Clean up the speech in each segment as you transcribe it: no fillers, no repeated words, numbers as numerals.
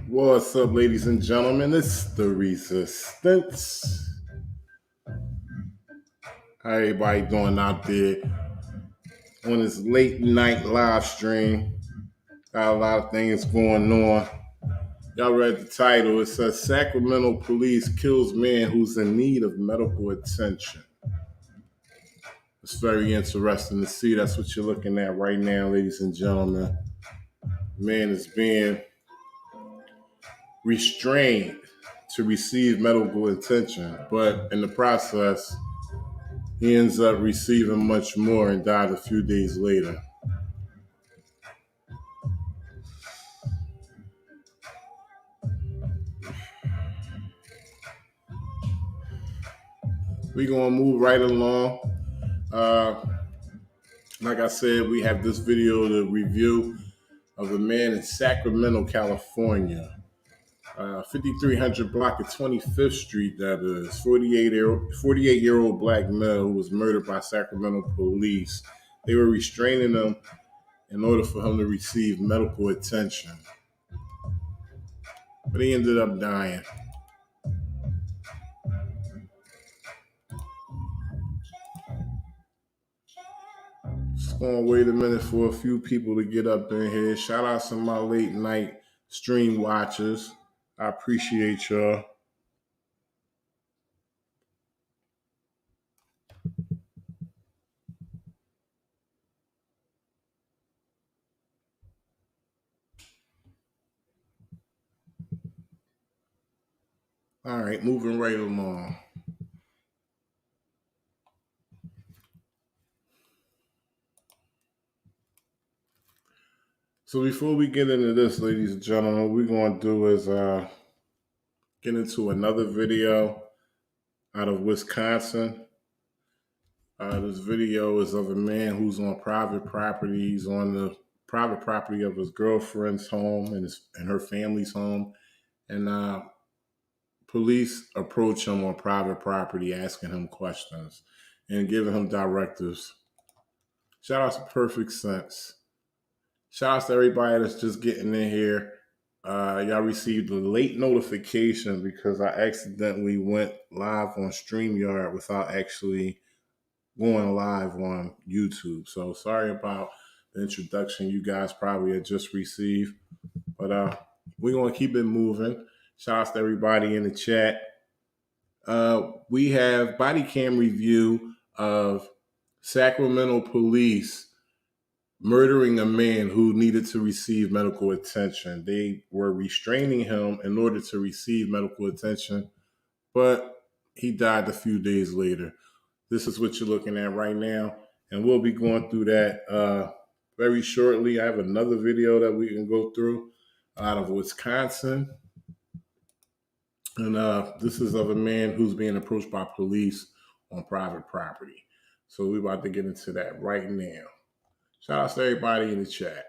What's up, ladies and gentlemen? It's the Resistance. How everybody doing out there on this late night live stream? Got a lot of things going on. Y'all read the title. It says Sacramento police kills man who's in need of medical attention. It's very interesting to see. That's what you're looking at right now, ladies and gentlemen. Man is being restrained to receive medical attention, but in the process, he ends up receiving much more and died a few days later. We're going to move right along. Like I said, we have this video to review of a man in Sacramento, California. 5300 block of 25th Street, that is. 48-year-old black male who was murdered by Sacramento police. They were restraining him in order for him to receive medical attention. But he ended up dying. Just gonna wait a minute for a few people to get up in here. Shout out to my late night stream watchers. I appreciate y'all. All right, moving right along. So before we get into this, ladies and gentlemen, what we're going to do is get into another video out of Wisconsin. This video is of a man who's on private property. He's on the private property of his girlfriend's home and her family's home. And police approach him on private property, asking him questions and giving him directives. Shout out to Perfect Sense. Shout out to everybody that's just getting in here. Y'all received a late notification because I accidentally went live on StreamYard without actually going live on YouTube. So sorry about the introduction you guys probably had just received. But we're going to keep it moving. Shout out to everybody in the chat. We have body cam review of Sacramento police murdering a man who needed to receive medical attention. They were restraining him in order to receive medical attention, but he died a few days later. This is what you're looking at right now, and we'll be going through that very shortly. I have another video that we can go through out of Wisconsin, and this is of a man who's being approached by police on private property. So we're about to get into that right now. Shout out to everybody in the chat.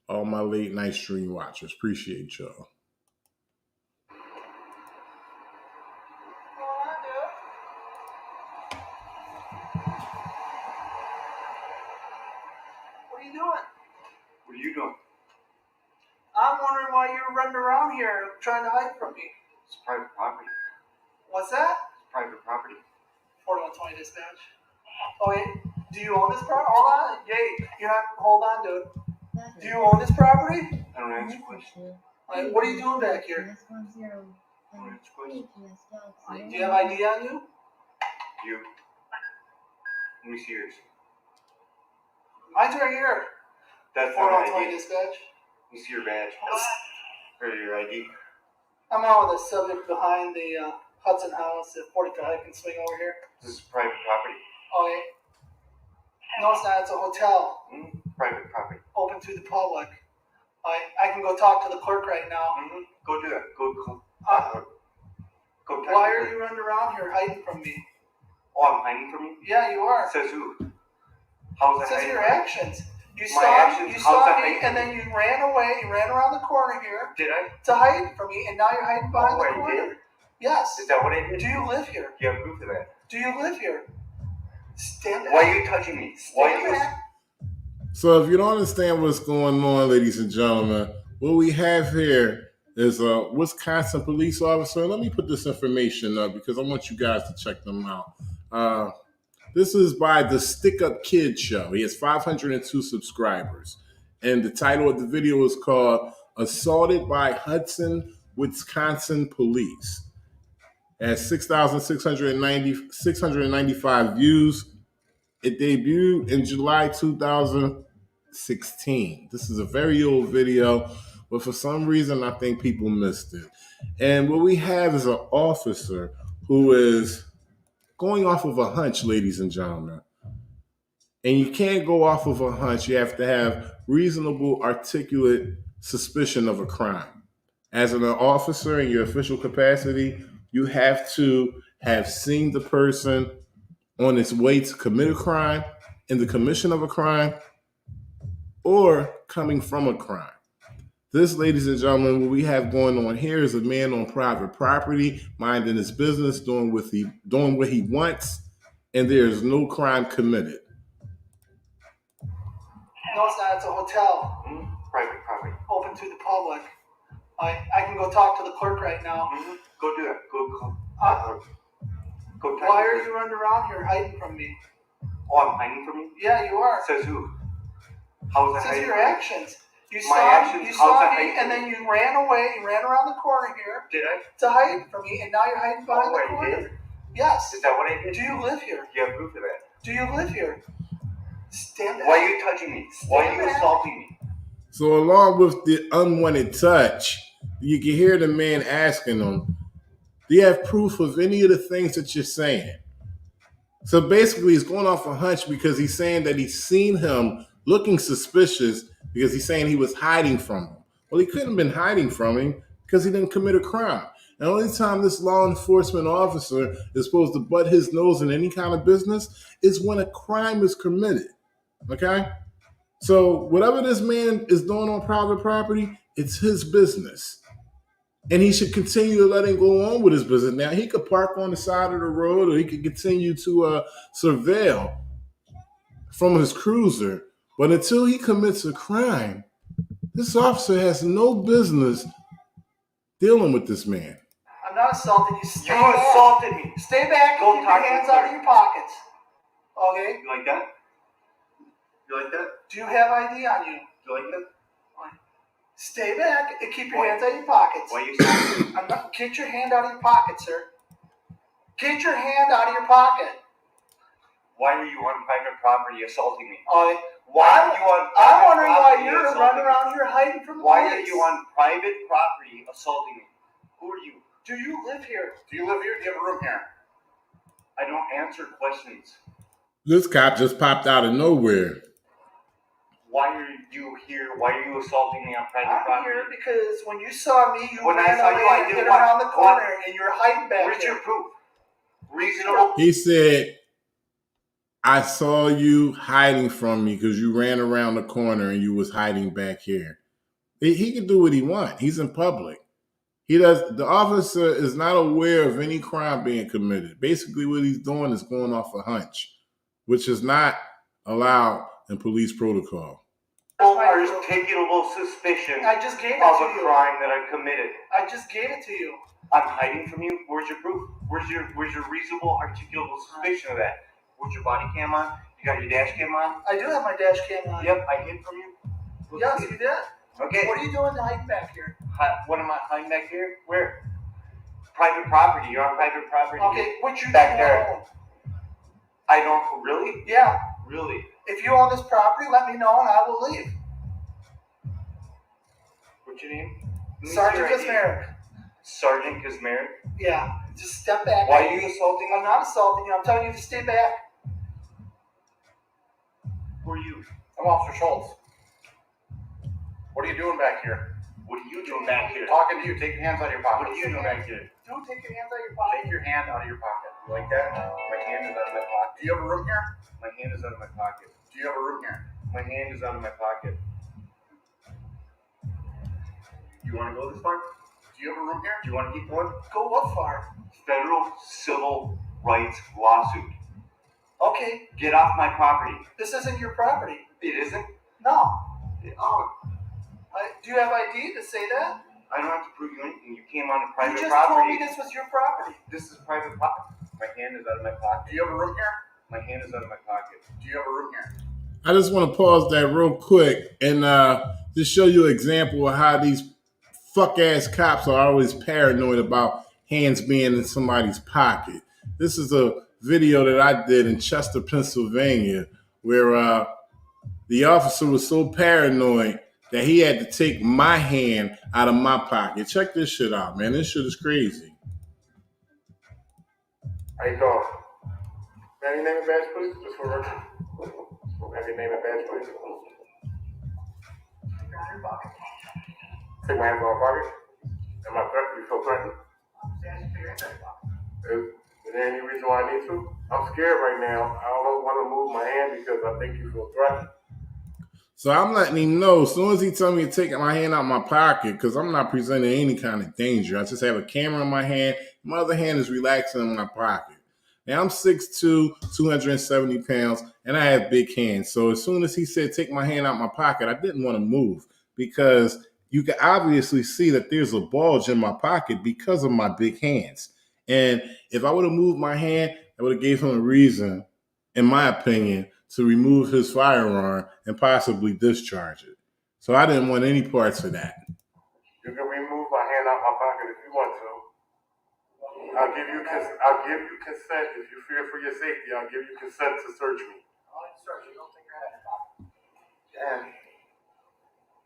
All my late night stream watchers. Appreciate y'all. What are you doing? What are you doing? I'm wondering why you're running around here trying to hide from me. It's private property. What's that? It's private property. 4120 dispatch. Oh, wait. Do you own this property? Hold on. Jay, hold on, dude. Do you own this property? I don't answer questions. Like, what are you doing back here? I don't answer questions. Do you have ID on you? You. Let me see yours. Mine's right here. That's not 4120 ID. dispatch. Let me see your badge. Or your ID. I'm out with a subject behind the Hudson house at 45. I can swing over here. This is private property. Oh, yeah. No, it's not. It's a hotel. Private property. Open to the public. I can go talk to the clerk right now. Go do that. Go talk. Why are you running around here hiding from me? Oh, I'm hiding from you? Yeah, you are. Says who? How's It that says hiding? your actions. You My saw actions, you how's saw that me, hiding and from then you ran away. You ran around the corner here Did I? to hide from me, and now you're hiding behind Oh, the I corner. did? Yes. Is that what I did? Do you live here? Do you have proof of that? Do you live here? Stand back. Why are you touching me? Why are Stand you? back. So if you don't understand what's going on, ladies and gentlemen, what we have here is a Wisconsin police officer. Let me put this information up because I want you guys to check them out. This is by the Stick Up Kid Show. He has 502 subscribers. And the title of the video is called Assaulted by Hudson, Wisconsin Police. It has 695 views. It debuted in July 2016. This is a very old video, but for some reason, I think people missed it. And what we have is an officer who is going off of a hunch, ladies and gentlemen. And you can't go off of a hunch. You have to have reasonable, articulate suspicion of a crime. As an officer in your official capacity, you have to have seen the person on its way to commit a crime, in the commission of a crime, or coming from a crime. This, ladies and gentlemen, what we have going on here is a man on private property, minding his business, doing what he wants, and there is no crime committed. No, it's not. It's a hotel. Private property. Open to the public. I can go talk to the clerk right now. Go do it. Go talk. Why are you running around here hiding from me? Oh, I'm hiding from you? Yeah, you are. Says who? How is that This is hiding your from you? actions. You My saw actions? you How's saw that me, hiding and from then you ran away. You ran around the corner here Did I? to hide from me, and now you're hiding behind Oh, the I corner. did? Yes. Is that what I did? Do you live here? Do you have proof of that? Do you live here? Stand back. Why are you touching me? Why are you Stand back. assaulting me? So along with the unwanted touch, you can hear the man asking him, do you have proof of any of the things that you're saying? So basically he's going off a hunch because he's saying that he's seen him looking suspicious because he's saying he was hiding from him. Well, he couldn't have been hiding from him because he didn't commit a crime. And the only time this law enforcement officer is supposed to butt his nose in any kind of business is when a crime is committed. Okay? So whatever this man is doing on private property, it's his business. And he should continue to let him go on with his business. Now, he could park on the side of the road or he could continue to surveil from his cruiser. But until he commits a crime, this officer has no business dealing with this man. I'm not assaulting you. Stay You back. assaulted me. Stay back Go and keep talk your to hands the out of clerk. your pockets. Okay? You like that? You like that? Do you have ID on you? You like that? Stay back and keep your hands out of your pockets. Why are you assaulting me? I'm not. Get your hand out of your pocket, sir. Get your hand out of your pocket. Why are you on private property assaulting me? Why are you on private I'm wondering why property you're assaulting running me? around here hiding from the Why police. are you on private property assaulting me? Who are you? Do you live here? Do you live here? Do you have a room here? I don't answer questions. This cop just popped out of nowhere. Why are you here? Why are you assaulting me on private I'm property? here because when you saw me, you When I ran saw you, away I and did hid what? around the What? corner, and you're hiding back Where's here. your proof? Reasonable? He said, I saw you hiding from me because you ran around the corner and you was hiding back here. He can do what he wants. He's in public. The officer is not aware of any crime being committed. Basically, what he's doing is going off a hunch, which is not allowed in police protocol. Articulable suspicion I just gave it of to a you. crime that I've committed. I just gave it to you. I'm hiding from you. Where's your proof? Where's your reasonable articulable suspicion of that? Where's your body cam on? You got your dash cam on? I do have my dash cam on. Yep, I hid from you. Yes, you did. Okay. What are you doing hiding back here? What am I hiding back here? Where? Private property. You're on private property. Okay, what you Back do there. own? I don't really. Yeah. Really. If you own this property, let me know and I will leave. What's your name? Let me see Sergeant your ID. Kazmarek. Sergeant Kazmarek. Yeah. Just step back. Why are you assaulting I'm me? not assaulting you. I'm telling you to stay back. Who are you? I'm Officer Schultz. What are you doing back here? What are you doing back here? Talking to you. Take your hands out of your pocket. What are you doing back here? Don't take your hands out of your Take pocket. your hand out of your pocket. You like that? My hand is out of my pocket. Do you have a room here? My hand is out of my pocket. Do you have a room here? My hand is out of my pocket. You want to go this far? Do you have a room here? Do you want to keep going? Go what far? Federal civil rights lawsuit. Okay, Get off my property. this isn't your property. It isn't? No. Oh, Do you have ID to say that? I don't have to prove you anything. You came on a private You just property. told me this was your property. This is private property. My hand is out of my pocket. Do you have a room here? My hand is out of my pocket. Do you have a room here? I just want to pause that real quick and just show you an example of how these fuck ass cops are always paranoid about hands being in somebody's pocket. This is a video that I did in Chester, Pennsylvania, where the officer was so paranoid that he had to take my hand out of my pocket. Check this shit out, man. This shit is crazy. How you doing? Have your name and badge, please? Just for record. Have your name and badge, please? Take my hands off my pocket. Am I threatened? You feel threatened? Is there any reason why I need to? I'm scared right now. I don't want to move my hand because I think you feel threatened. So I'm letting him know as soon as he tells me to take my hand out of my pocket, because I'm not presenting any kind of danger. I just have a camera in my hand. My other hand is relaxing in my pocket. Now I'm 6'2", 270 pounds, and I have big hands. So as soon as he said take my hand out of my pocket, I didn't want to move because you can obviously see that there's a bulge in my pocket because of my big hands. And if I would have moved my hand, I would have gave him a reason, in my opinion, to remove his firearm and possibly discharge it. So I didn't want any parts of that. You can remove my hand out my pocket if you want to. I'll give you consent if you fear for your safety. I'll give you consent to search me. Search you. Don't take your head off. Yeah.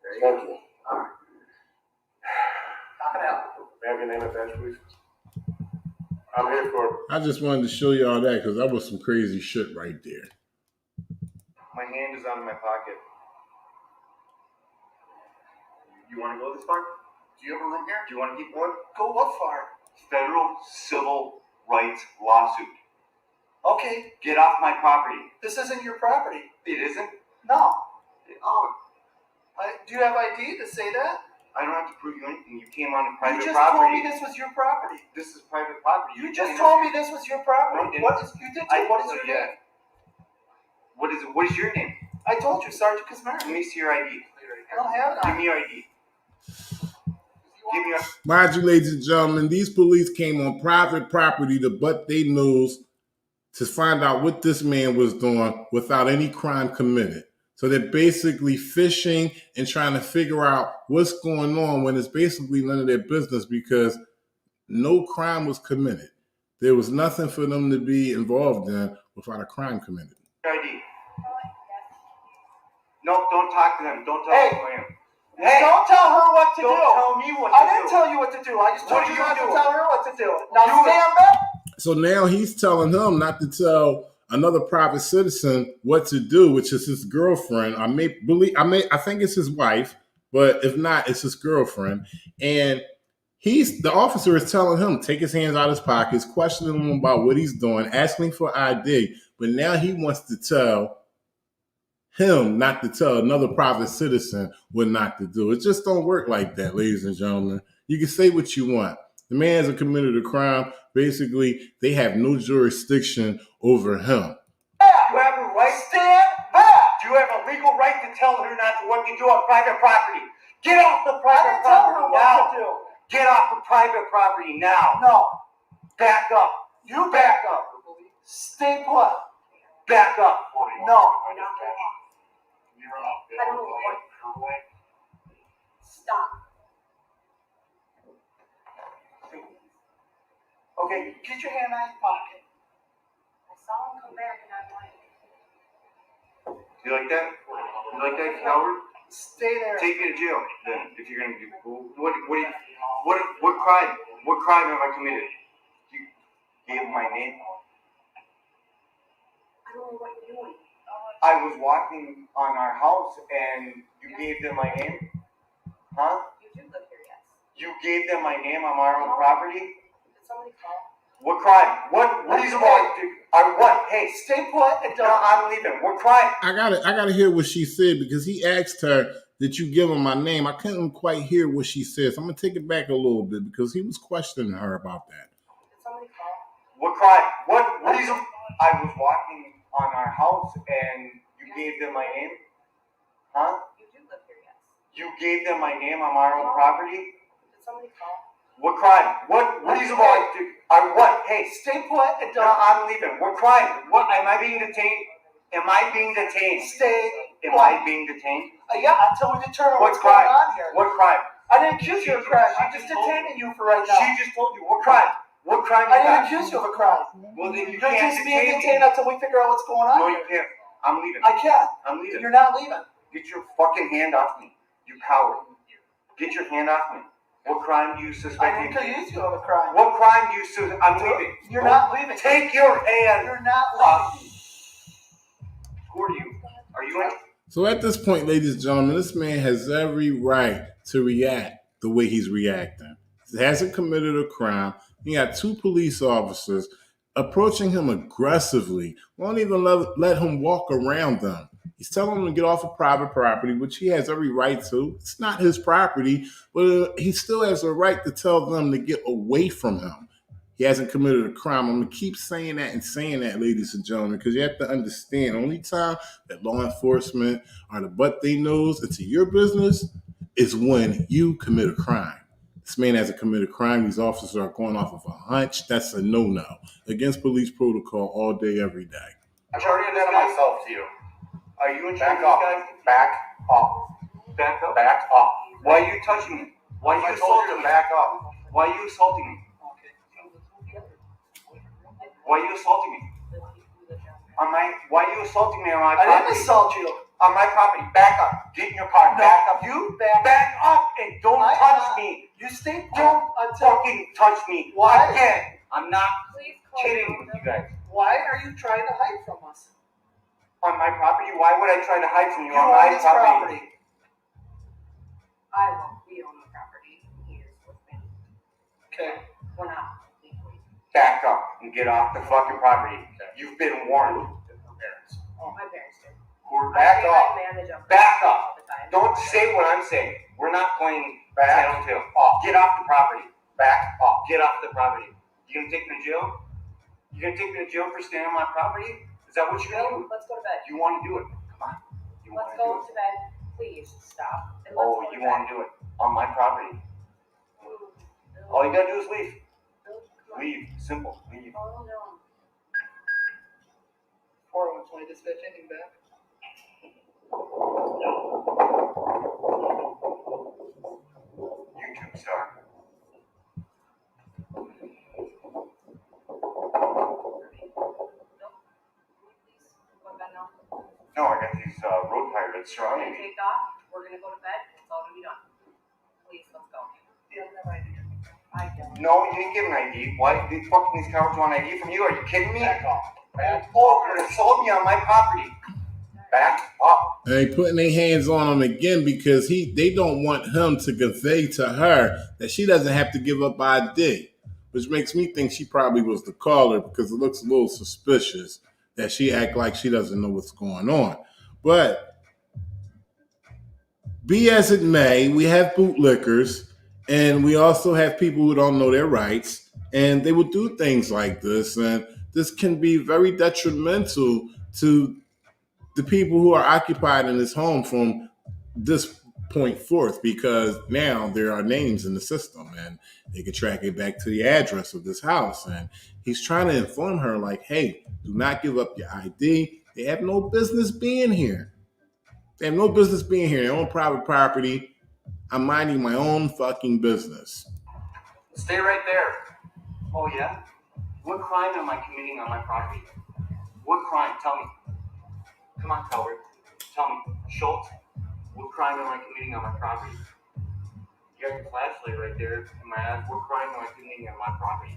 There you Thank go. you. All right. Knock it out. May I have your name and badge, please? I'm here for. I just wanted to show you all that because that was some crazy shit right there. My hand is out of my pocket. You want to go this far? Do you have a room here? Do you want to keep going? Go what far? Federal civil rights lawsuit. Okay, Get off my property. this isn't your property. It isn't? No. Oh, Do you have ID to say that? I don't have to prove you anything. You came on a private You just property. told me this was your property. This is private property. You just told me this was your property. No, I didn't. What is you did? I- What is your yeah. name? What is it? What is your name? I told you, Sergeant Let Kazmari. me see your ID. I don't have Give it. me your ID. Give me your. Mind you, ladies and gentlemen, these police came on private property to butt their nose to find out what this man was doing without any crime committed. So they're basically fishing and trying to figure out what's going on when it's basically none of their business because no crime was committed. There was nothing for them to be involved in without a crime committed. ID. No, don't talk to them. Don't tell Hey. them who I am. Don't tell her what to Don't do. tell me what to I didn't do. tell you what to do. I just told What you are you not to doing? tell her what to do. Now You- stand back. So now he's telling him not to tell another private citizen what to do, which is his girlfriend. I think it's his wife, but if not, it's his girlfriend. And the officer is telling him take his hands out of his pockets, questioning him about what he's doing, asking for ID. But now he wants to tell him not to tell another private citizen what not to do. It just don't work like that, ladies and gentlemen. You can say what you want. The man hasn't committed a crime. Basically, they have no jurisdiction over him. You have a right. Stand back. You have a legal right to tell her not to what to do on private property. Get off the I private didn't tell her property what now. to do. Get off the private property now. No. Back up. You Back up. Stay put. Back up. No. I don't know what. Stop. Okay, get your hand out of your pocket. I saw him come back and I went. You like that? You like that, coward? Stay there. Take me to jail then. If you're gonna do what crime have I committed? You gave my name. I don't know what you're doing. I was walking on our house and you gave them my name? Huh? You do live here, yes. You gave them my name on our own property? Did somebody call? What crime? What reasonable? What? Hey, Stay put and no, don't. I'm leaving. What crime? I gotta hear what she said because he asked her, "Did you give him my name?" I couldn't quite hear what she said, so I'm gonna take it back a little bit because he was questioning her about that. Did somebody call? What crime? What reason? I was walking on our house and you gave them my name? Huh? You do live here, yes. You gave them my name on our own property? Did somebody call? What crime? What reasonable? What? Hey, Stay put and no, don't. I'm leaving. What crime? What? Am I being detained? Am I being detained? Stay. Am I being detained? Yeah, until we determine What what's going crime? on here. What crime? I didn't accuse you of a crime. I'm just detaining you for right now. She just told you. What crime? What crime I you didn't got? accuse you of a crime. Well, then you You're can't just being detain detained me. until we figure out what's going on No, here. you can't. I'm leaving. I can't. I'm leaving. You're not leaving. Get your fucking hand off me, you coward. Get your hand off me. What crime do you suspect I me? didn't accuse you of a crime. What crime do you suspect? I'm leaving. You're not leaving. Take your hand You're not off leaving. me. Who are you? Are you in? So at this point, ladies and gentlemen, this man has every right to react the way he's reacting. He hasn't committed a crime. He got two police officers approaching him aggressively. Won't even let him walk around them. He's telling him to get off of private property, which he has every right to. It's not his property, but he still has a right to tell them to get away from him. He hasn't committed a crime. I'm going to keep saying that, ladies and gentlemen, because you have to understand, only time that law enforcement are the butt they nose into your business is when you commit a crime. This man hasn't committed a crime. These officers are going off of a hunch. That's a no-no. Against police protocol all day, every day. I've already identified myself to you. Are you in Back charge of up. these guys? Back up. Back up. Back up. Why are you touching me? Why are I you told assaulting you to me? back up. Why are you assaulting me? Why are you assaulting me? Why are you assaulting me on my I property? didn't assault you. On my property. Back up. Get in your car. Back up. You back. Back up and don't I- touch me. You stay put Don't until. fucking touch me. Why? Again. I'm not Please call. kidding with you guys. Why are you trying to hide from us? On my property? Why would I try to hide from you You on own my this property? property. I won't. We own the property. He is with me. Okay. We're not legally. Back up and get off the fucking property. You've been warned. My parents do. Back up. I manage them. Back all up. the time. Don't say what I'm saying. We're not playing Back tattletale. up. Get off the property. Back up. Get off the property. You gonna take me to jail? You gonna take me to jail for staying on my property? Is that what you're gonna do? Let's go to bed. You want to do it? Come on. You Let's want to do go it? to bed. Please stop. And let's Oh, go to you bed. want to do it on my property? All you gotta do is leave. Come on. Leave. Simple. Leave. Oh no. 40120 dispatch ending back. YouTube star. No, I got these road pirates We're surrounding gonna me. take off. We're gonna go to bed. It's all gonna be done. Please, let's go. I don't. No, you didn't give an ID. Why? These cowards want an ID from you? Are you kidding me? Back up. Back Oh, you're gonna assault me on my property. Back up. And they putting their hands on him again because they don't want him to convey to her that she doesn't have to give up ID, which makes me think she probably was the caller because it looks a little suspicious that she act like she doesn't know what's going on. But be as it may, we have bootlickers and we also have people who don't know their rights and they will do things like this. And this can be very detrimental to the people who are occupied in this home from this point forth, because now there are names in the system and they can track it back to the address of this house. And he's trying to inform her like, hey, do not give up your ID. They have no business being here. They have no business being here. They own private property. I'm minding my own fucking business. Stay right there. Oh yeah? What crime am I committing on my property? What crime? Tell me. Come on, coward. Tell me. Schultz, what crime am I committing on my property? You got your flashlight right there in my ass. What crime am I committing on my property?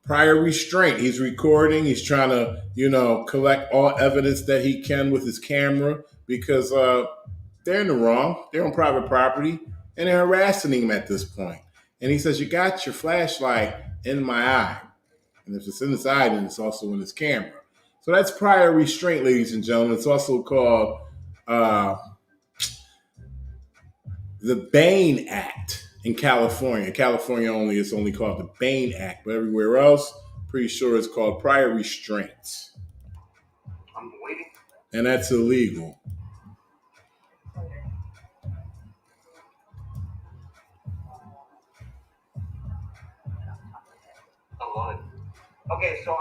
Prior restraint. He's recording. He's trying to, collect all evidence that he can with his camera because they're in the wrong. They're on private property and they're harassing him at this point. And he says, you got your flashlight in my eye. And if it's in his eye, then it's also in his camera. So that's prior restraint, ladies and gentlemen. It's also called the Bain Act in California. California only, it's only called the Bain Act. But everywhere else, pretty sure it's called prior restraint. I'm waiting. And that's illegal. I love it. Okay, so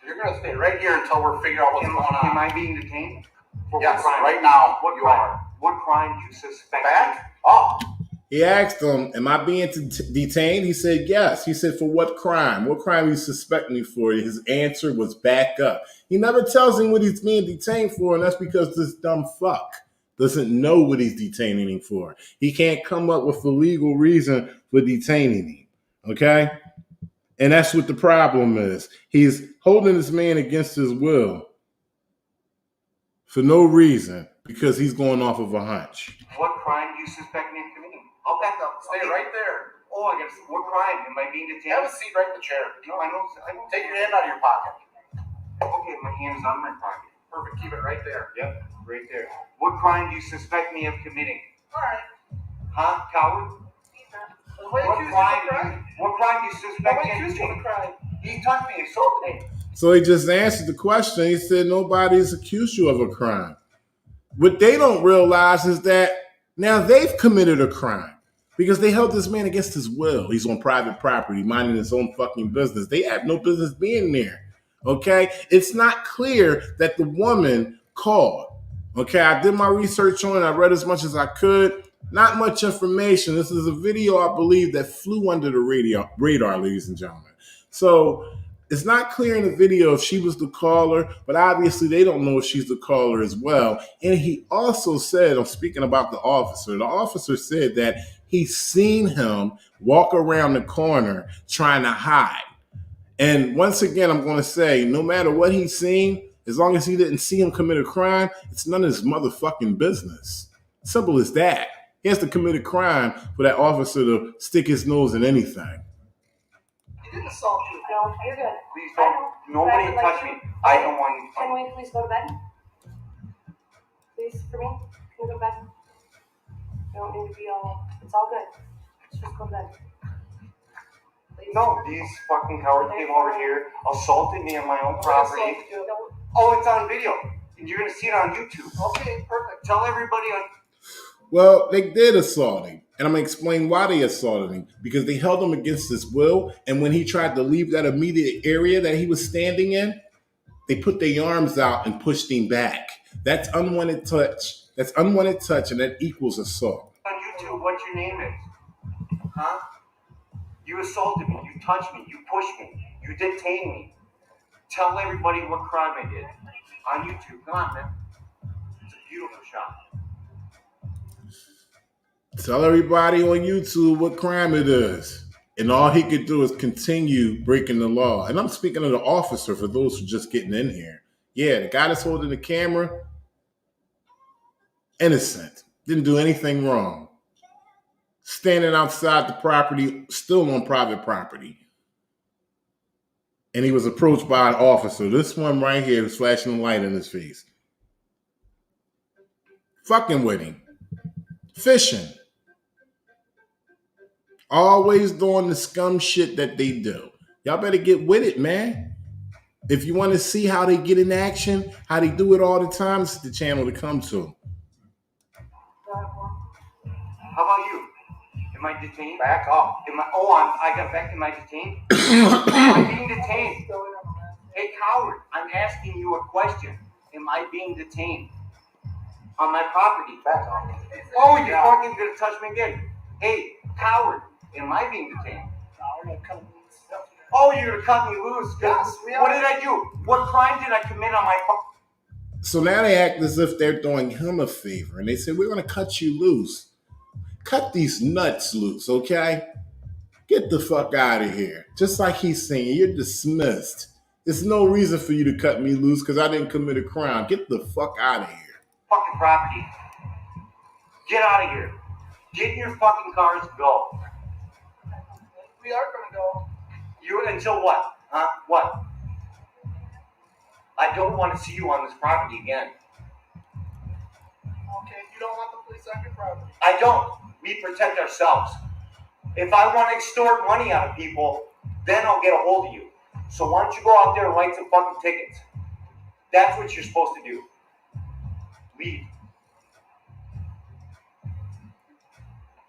You're gonna stay right here until we're figuring out what's going on. Am I being detained? For Yes, what crime? right now What you crime? are. What crime do you suspect? Back up. He asked him, am I being detained? He said, yes. He said, for what crime? What crime do you suspect me for? His answer was back up. He never tells him what he's being detained for, and that's because this dumb fuck doesn't know what he's detaining him for. He can't come up with a legal reason for detaining him, okay? And that's what the problem is. He's holding this man against his will for no reason because he's going off of a hunch. What crime do you suspect me of committing? I'll back up. Stay right there. Oh, I guess. What crime? Am I being detained? Have a seat right in the chair. No, I don't. Take your hand out of your pocket. Okay, my hand's on my pocket. Perfect. Keep it right there. Yep, right there. What crime do you suspect me of committing? Alright. Huh, coward? Nobody accused you of a crime. What crime do you suspect Nobody me of accused you of a committing? crime. He touched me, assaulted me. So he just answered the question. He said, nobody's accused you of a crime. What they don't realize is that now they've committed a crime because they held this man against his will. He's on private property, minding his own fucking business. They have no business being there. Okay? It's not clear that the woman called. Okay? I did my research on it. I read as much as I could. Not much information. This is a video, I believe, that flew under the radar, ladies and gentlemen. So it's not clear in the video if she was the caller, but obviously they don't know if she's the caller as well. And he also said, I'm speaking about the officer said that he's seen him walk around the corner trying to hide. And once again, I'm going to say, no matter what he's seen, as long as he didn't see him commit a crime, it's none of his motherfucking business. Simple as that. He has to commit a crime for that officer to stick his nose in anything. He didn't assault you. No, you're good. Please don't. Nobody touch me. I don't want you to touch Can me. we please go to bed? Please, for me? Can we go to bed? You don't need to be all, it's all good. Let's just go to bed. Please. No, these fucking cowards came over here, assaulted me on my own property. Assault you. No, Oh, it's on video. And you're going to see it on YouTube. Okay, perfect. Tell everybody on. Well, they did assault him. And I'm going to explain why they assaulted him. Because they held him against his will. And when he tried to leave that immediate area that he was standing in, they put their arms out and pushed him back. That's unwanted touch. That's unwanted touch, and that equals assault. On YouTube what your name is. Huh? You assaulted me. You touched me. You pushed me. You detained me. Tell everybody what crime I did. On YouTube. Come on, man. It's a beautiful shot. Tell everybody on YouTube what crime it is. And all he could do is continue breaking the law. And I'm speaking of the officer for those who are just getting in here. Yeah, the guy that's holding the camera, innocent. Didn't do anything wrong. Standing outside the property, still on private property. And he was approached by an officer. This one right here was flashing a light in his face. Fucking with him. Fishing. Always doing the scum shit that they do. Y'all better get with it, man. If you want to see how they get in action, how they do it all the time, this is the channel to come to. How about you? Am I detained? Back up. I got back. Am I detained? Am I being detained? Hey, coward, I'm asking you a question. Am I being detained? On my property? Back up. Oh, you're fucking gonna touch me again. Hey, coward, am I being detained? Oh, you're gonna cut me loose? Yes, we What are. did I do? What crime did I commit on my So now they act as if they're doing him a favor. And they say, we're going to cut you loose. Cut these nuts loose, okay? Get the fuck out of here. Just like he's saying, you're dismissed. There's no reason for you to cut me loose because I didn't commit a crime. Get the fuck out of here. fucking property? Get out of here. Get in your fucking cars and go. You until what? Huh? What? I don't want to see you on this property again. Okay, you don't want the police on your property. I don't. We protect ourselves. If I want to extort money out of people, then I'll get a hold of you. So why don't you go out there and write some fucking tickets? That's what you're supposed to do. Leave.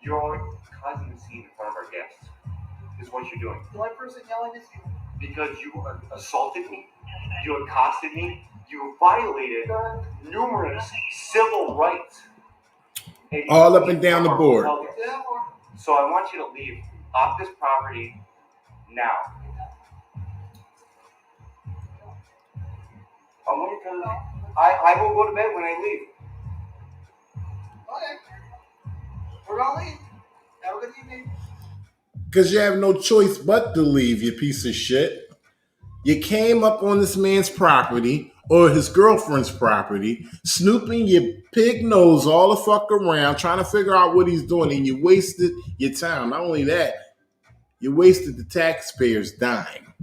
You're causing a scene in front of our guests. Is what you're doing. The only person yelling is you. Because you assaulted me, you accosted me, you violated numerous civil rights. And you All up and down the board. Yeah, or So I want you to leave off this property now. I want you to. I will go to bed when I leave. okay. We're gonna leave. Have a good evening. Because you have no choice but to leave, you piece of shit. You came up on this man's property or his girlfriend's property, snooping your pig nose all the fuck around, trying to figure out what he's doing, and you wasted your time. Not only that, you wasted the taxpayers' dime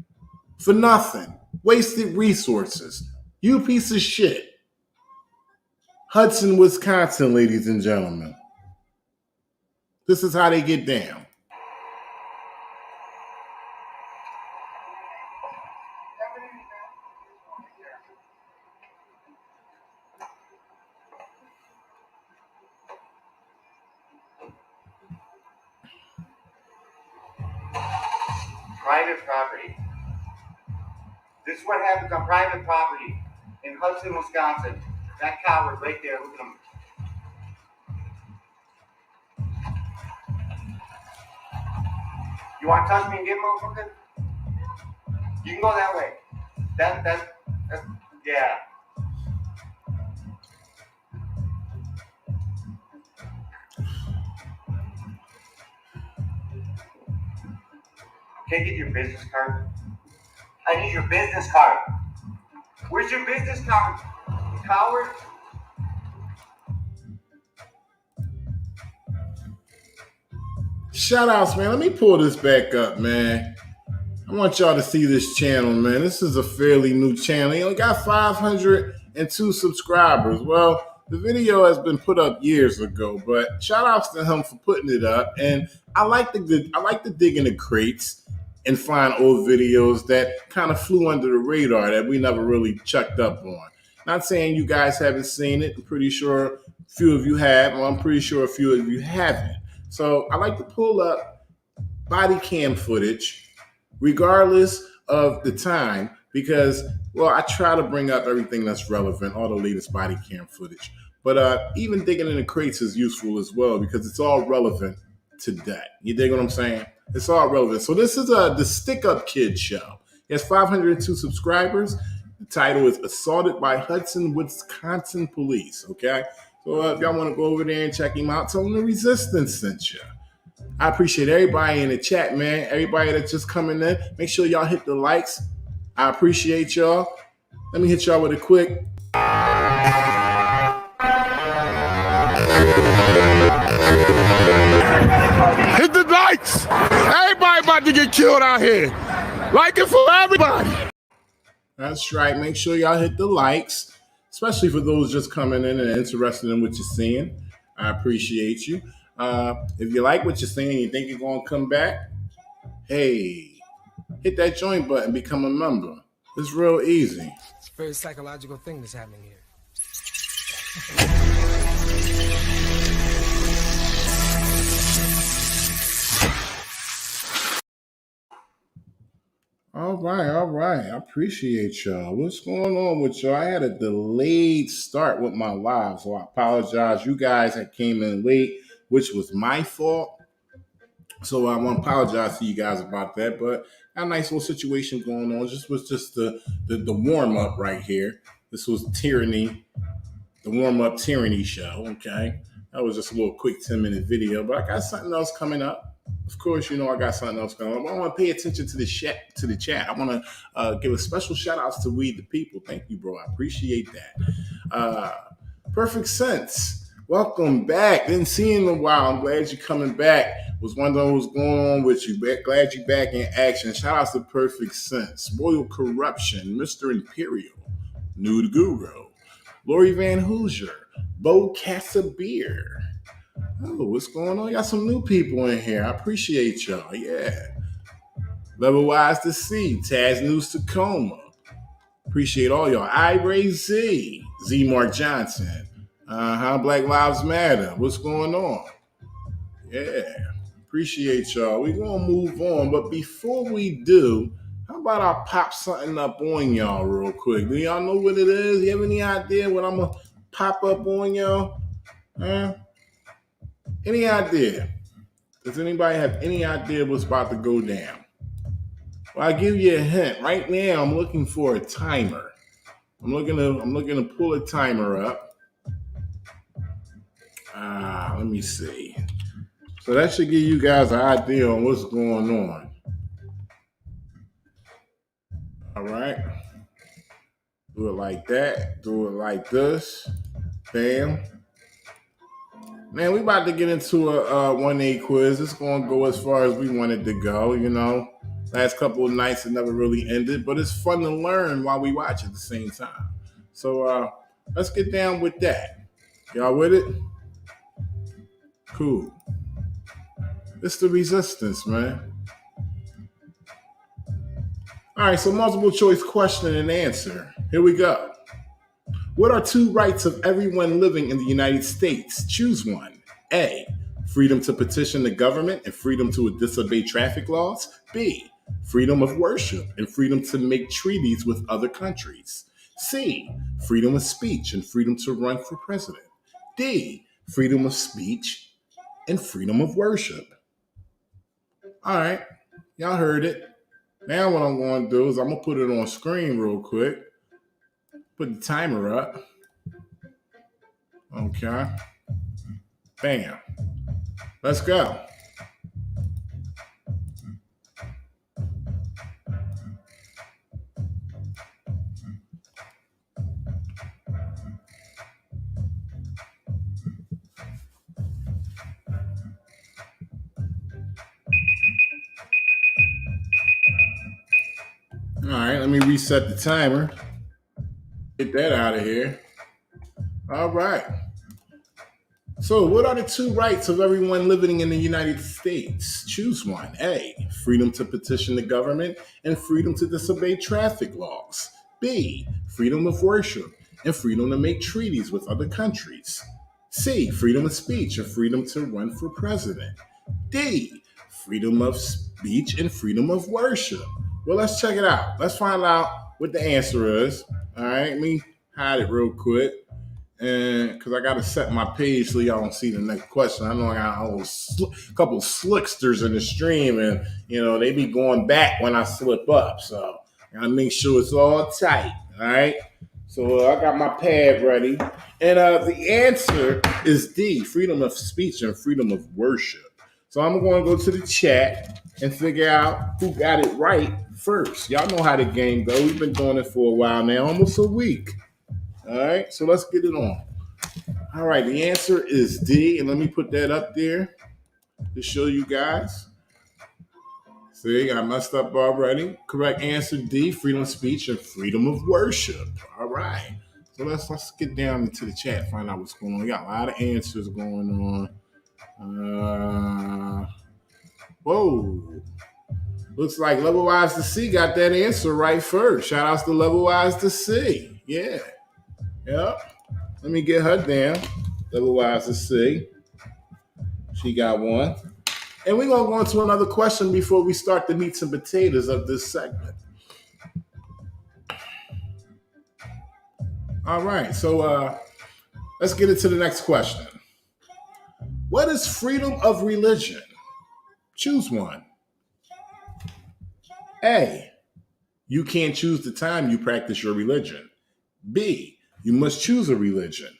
for nothing. Wasted resources. You piece of shit. Hudson, Wisconsin, ladies and gentlemen. This is how they get down. Have a good evening, Private property. This is what happens on private property in Hudson, Wisconsin. That coward right there, look at him. You want to touch me and get motherfucker? You can go that way. That's yeah. Can I get your business card? I need your business card. Where's your business card, coward? Shout outs, man. Let me pull this back up, man. I want y'all to see this channel, man. This is a fairly new channel. He only got 502 subscribers. Well, the video has been put up years ago, but shout outs to him for putting it up. And I like to dig in the crates and find old videos that kind of flew under the radar that we never really checked up on. Not saying you guys haven't seen it. I'm pretty sure a few of you have. Well, I'm pretty sure a few of you haven't. So I like to pull up body cam footage, regardless of the time, because, well, I try to bring up everything that's relevant, all the latest body cam footage. But even digging in the crates is useful as well because it's all relevant to that. You dig what I'm saying? It's all relevant. So this is the Stick Up Kid show. He has 502 subscribers. The title is Assaulted by Hudson, Wisconsin Police, okay? So if y'all want to go over there and check him out, tell him the Resistance sent you. I appreciate everybody in the chat, man. Everybody that's just coming in. Make sure y'all hit the likes. I appreciate y'all. Let me hit y'all with a quick. Hit the likes. Everybody about to get killed out here. Like it for everybody. That's right. Make sure y'all hit the likes, especially for those just coming in and interested in what you're seeing. I appreciate you. If you like what you're seeing and you think you're going to come back, hey, hit that join button, become a member. It's real easy. It's a very psychological thing that's happening here. All right. I appreciate y'all. What's going on with y'all? I had a delayed start with my live, so I apologize. You guys that came in late, which was my fault. So I want to apologize to you guys about that. But a nice little situation going on. This was just the warm up right here. This was Tyranny, the warm up Tyranny show. Okay, that was just a little quick 10-minute video. But I got something else coming up. Of course, you know I got something else going on. I want to pay attention to the chat. I want to give a special shout outs to We the People. Thank you, bro. I appreciate that. Perfect Sense. Welcome back. Didn't see you in a while. I'm glad you're coming back. Was wondering what's going on with you. Glad you're back in action. Shout out to Perfect Sense, Royal Corruption, Mr. Imperial, Nude Guru, Lori Van Hoosier, Bo Cassabeer. Oh, what's going on? Got some new people in here. I appreciate y'all. Yeah. Level Wise to See, Taz News Tacoma. Appreciate all y'all. Ray Z, Mark Johnson. Black Lives Matter. What's going on? Yeah. Appreciate y'all. We're going to move on. But before we do, how about I pop something up on y'all real quick? Do y'all know what it is? You have any idea what I'm going to pop up on y'all? Any idea? Does anybody have any idea what's about to go down? Well, I'll give you a hint. Right now, I'm looking for a timer. I'm looking to pull a timer up. Let me see. So that should give you guys an idea on what's going on. All right. Do it like that. Do it like this. Bam. Man, we about to get into a 1A quiz. It's going to go as far as we want it to go, you know. Last couple of nights it never really ended, but it's fun to learn while we watch at the same time. So let's get down with that. Y'all with it? Cool. It's the resistance, man. All right, so multiple choice question and answer. Here we go. What are two rights of everyone living in the United States? Choose one. A, freedom to petition the government and freedom to disobey traffic laws. B, freedom of worship and freedom to make treaties with other countries. C, freedom of speech and freedom to run for president. D, freedom of speech and freedom of worship. All right, y'all heard it. Now what I'm going to do is I'm going to put it on screen real quick. Put the timer up. Okay. Bam. Let's go. All right, let me reset the timer. Get that out of here. All right. So, what are the two rights of everyone living in the United States? Choose one. A, freedom to petition the government and freedom to disobey traffic laws. B, freedom of worship and freedom to make treaties with other countries. C, freedom of speech and freedom to run for president. D, freedom of speech and freedom of worship. Well, let's check it out. Let's find out what the answer is. All right, let me hide it real quick. And because I got to set my page so y'all don't see the next question. I know I got a couple slicksters in the stream, and you know they be going back when I slip up. So I gotta make sure it's all tight. All right. So I got my pad ready, and the answer is D: freedom of speech and freedom of worship. So I'm going to go to the chat and figure out who got it right first. Y'all know how the game goes. We've been doing it for a while now, almost a week. All right, so let's get it on. All right, the answer is D, and let me put that up there to show you guys. See, I messed up already. Correct answer D, freedom of speech and freedom of worship. All right, so let's get down into the chat, find out what's going on. We got a lot of answers going on. Whoa. Looks like Level Wise to See got that answer right first. Shout outs to Level Wise to See. Yeah. Yep. Let me get her down. Level Wise to See. She got one. And we're going to go into another question before we start the meats and potatoes of this segment. All right. So let's get into the next question. What is freedom of religion? Choose one. A, you can't choose the time you practice your religion. B, you must choose a religion.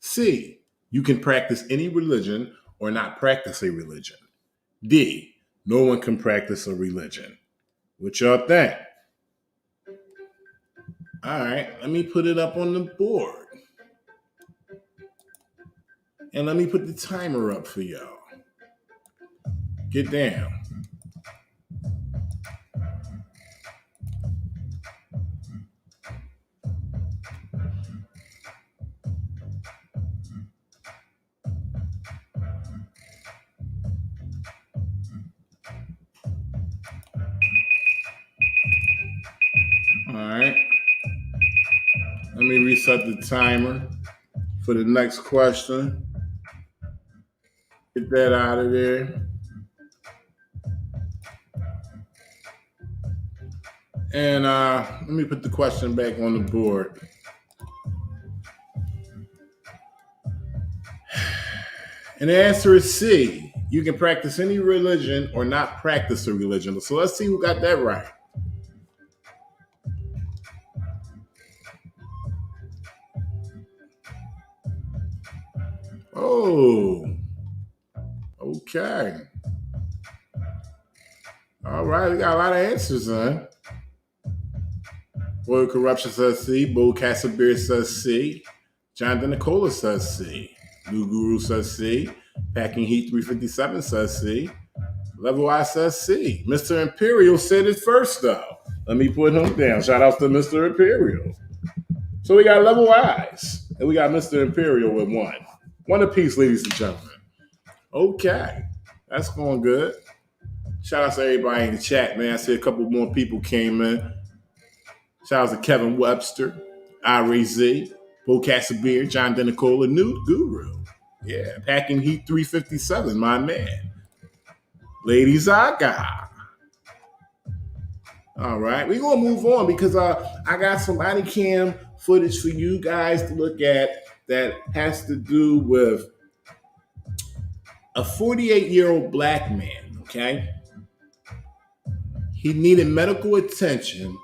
C, you can practice any religion or not practice a religion. D, no one can practice a religion. What y'all think? All right, let me put it up on the board. And let me put the timer up for y'all. Get down. All right. Let me reset the timer for the next question. Get that out of there. And let me put the question back on the board. And the answer is C. You can practice any religion or not practice a religion. So let's see who got that right. Oh, okay. All right, we got a lot of answers, huh? Royal Corruption says C. Bo Casabir says C. Jonathan Nicola says C. New Guru says C. Packing Heat 357 says C. Level I says C. Mr. Imperial said it first, though. Let me put him down. Shout out to Mr. Imperial. So we got Level I's, and we got Mr. Imperial with one. One apiece, ladies and gentlemen. Okay, that's going good. Shout out to everybody in the chat, man. I see a couple more people came in. Shout out to Kevin Webster, Ira Z, Bo Casabir, John Denicola, New Guru. Yeah, Packing Heat 357, my man. Lady Zaga. All right, we're going to move on because I got some body cam footage for you guys to look at that has to do with a 48-year-old black man, okay? He needed medical attention.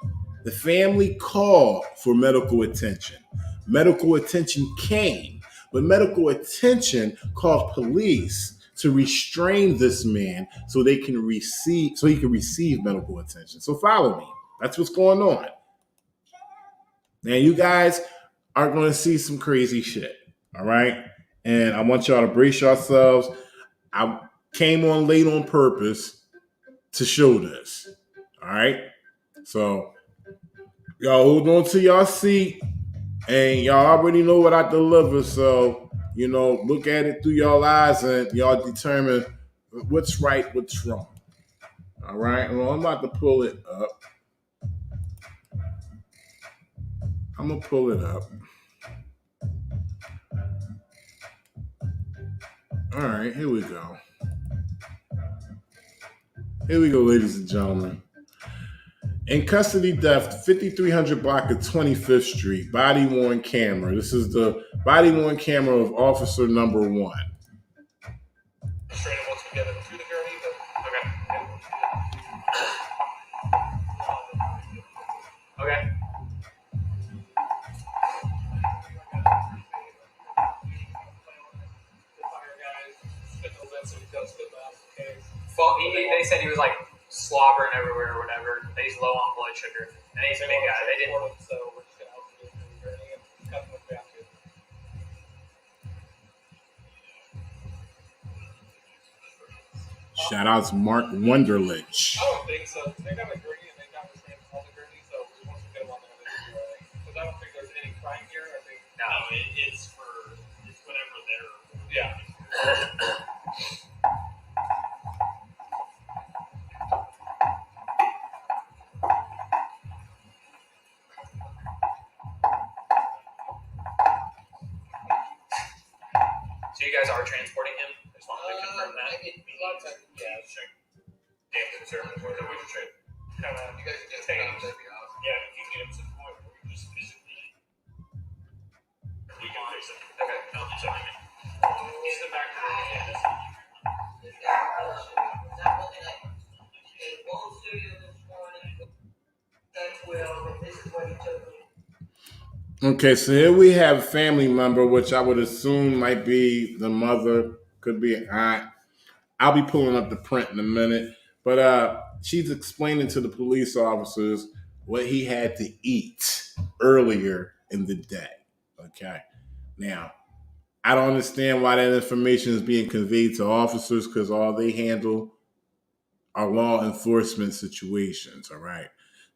The family called for medical attention. Medical attention came, but medical attention called police to restrain this man so he can receive medical attention. So follow me. That's what's going on. Now you guys are going to see some crazy shit. All right. And I want y'all to brace yourselves. I came on late on purpose to show this. All right. So y'all hold on to y'all seat, and y'all already know what I deliver. So, look at it through y'all eyes and y'all determine what's right, what's wrong. All right. Well, I'm about to pull it up. I'm going to pull it up. All right. Here we go. Here we go, ladies and gentlemen. In custody death, 5300 block of 25th Street, body-worn camera. This is the body-worn camera of officer number 1. Restraining once we get through the journey, but okay. Okay. They said he was like slobbering everywhere or whatever. That he's low on blood sugar, and he's a big guy. They didn't. So we're just gonna help him through the journey and cut him with basket. Shout out to Mark Wunderlich. I don't think so. They got a gurney and they got restrained on the gurney, so once we get him on the gurney, because I don't think there's any crime here. I think it's whatever they're. Yeah. So you guys are transporting him? I just wanted to confirm that. Yeah, sure. Damn concerned with whether we should kind of you guys just take him. Yeah, if you get him to the point where we just physically we can fix it. Okay, I'll do something. He's the back door. Okay, so here we have a family member, which I would assume might be the mother, could be an aunt. I'll be pulling up the print in a minute. But she's explaining to the police officers what he had to eat earlier in the day. Okay. Now, I don't understand why that information is being conveyed to officers because all they handle are law enforcement situations. All right.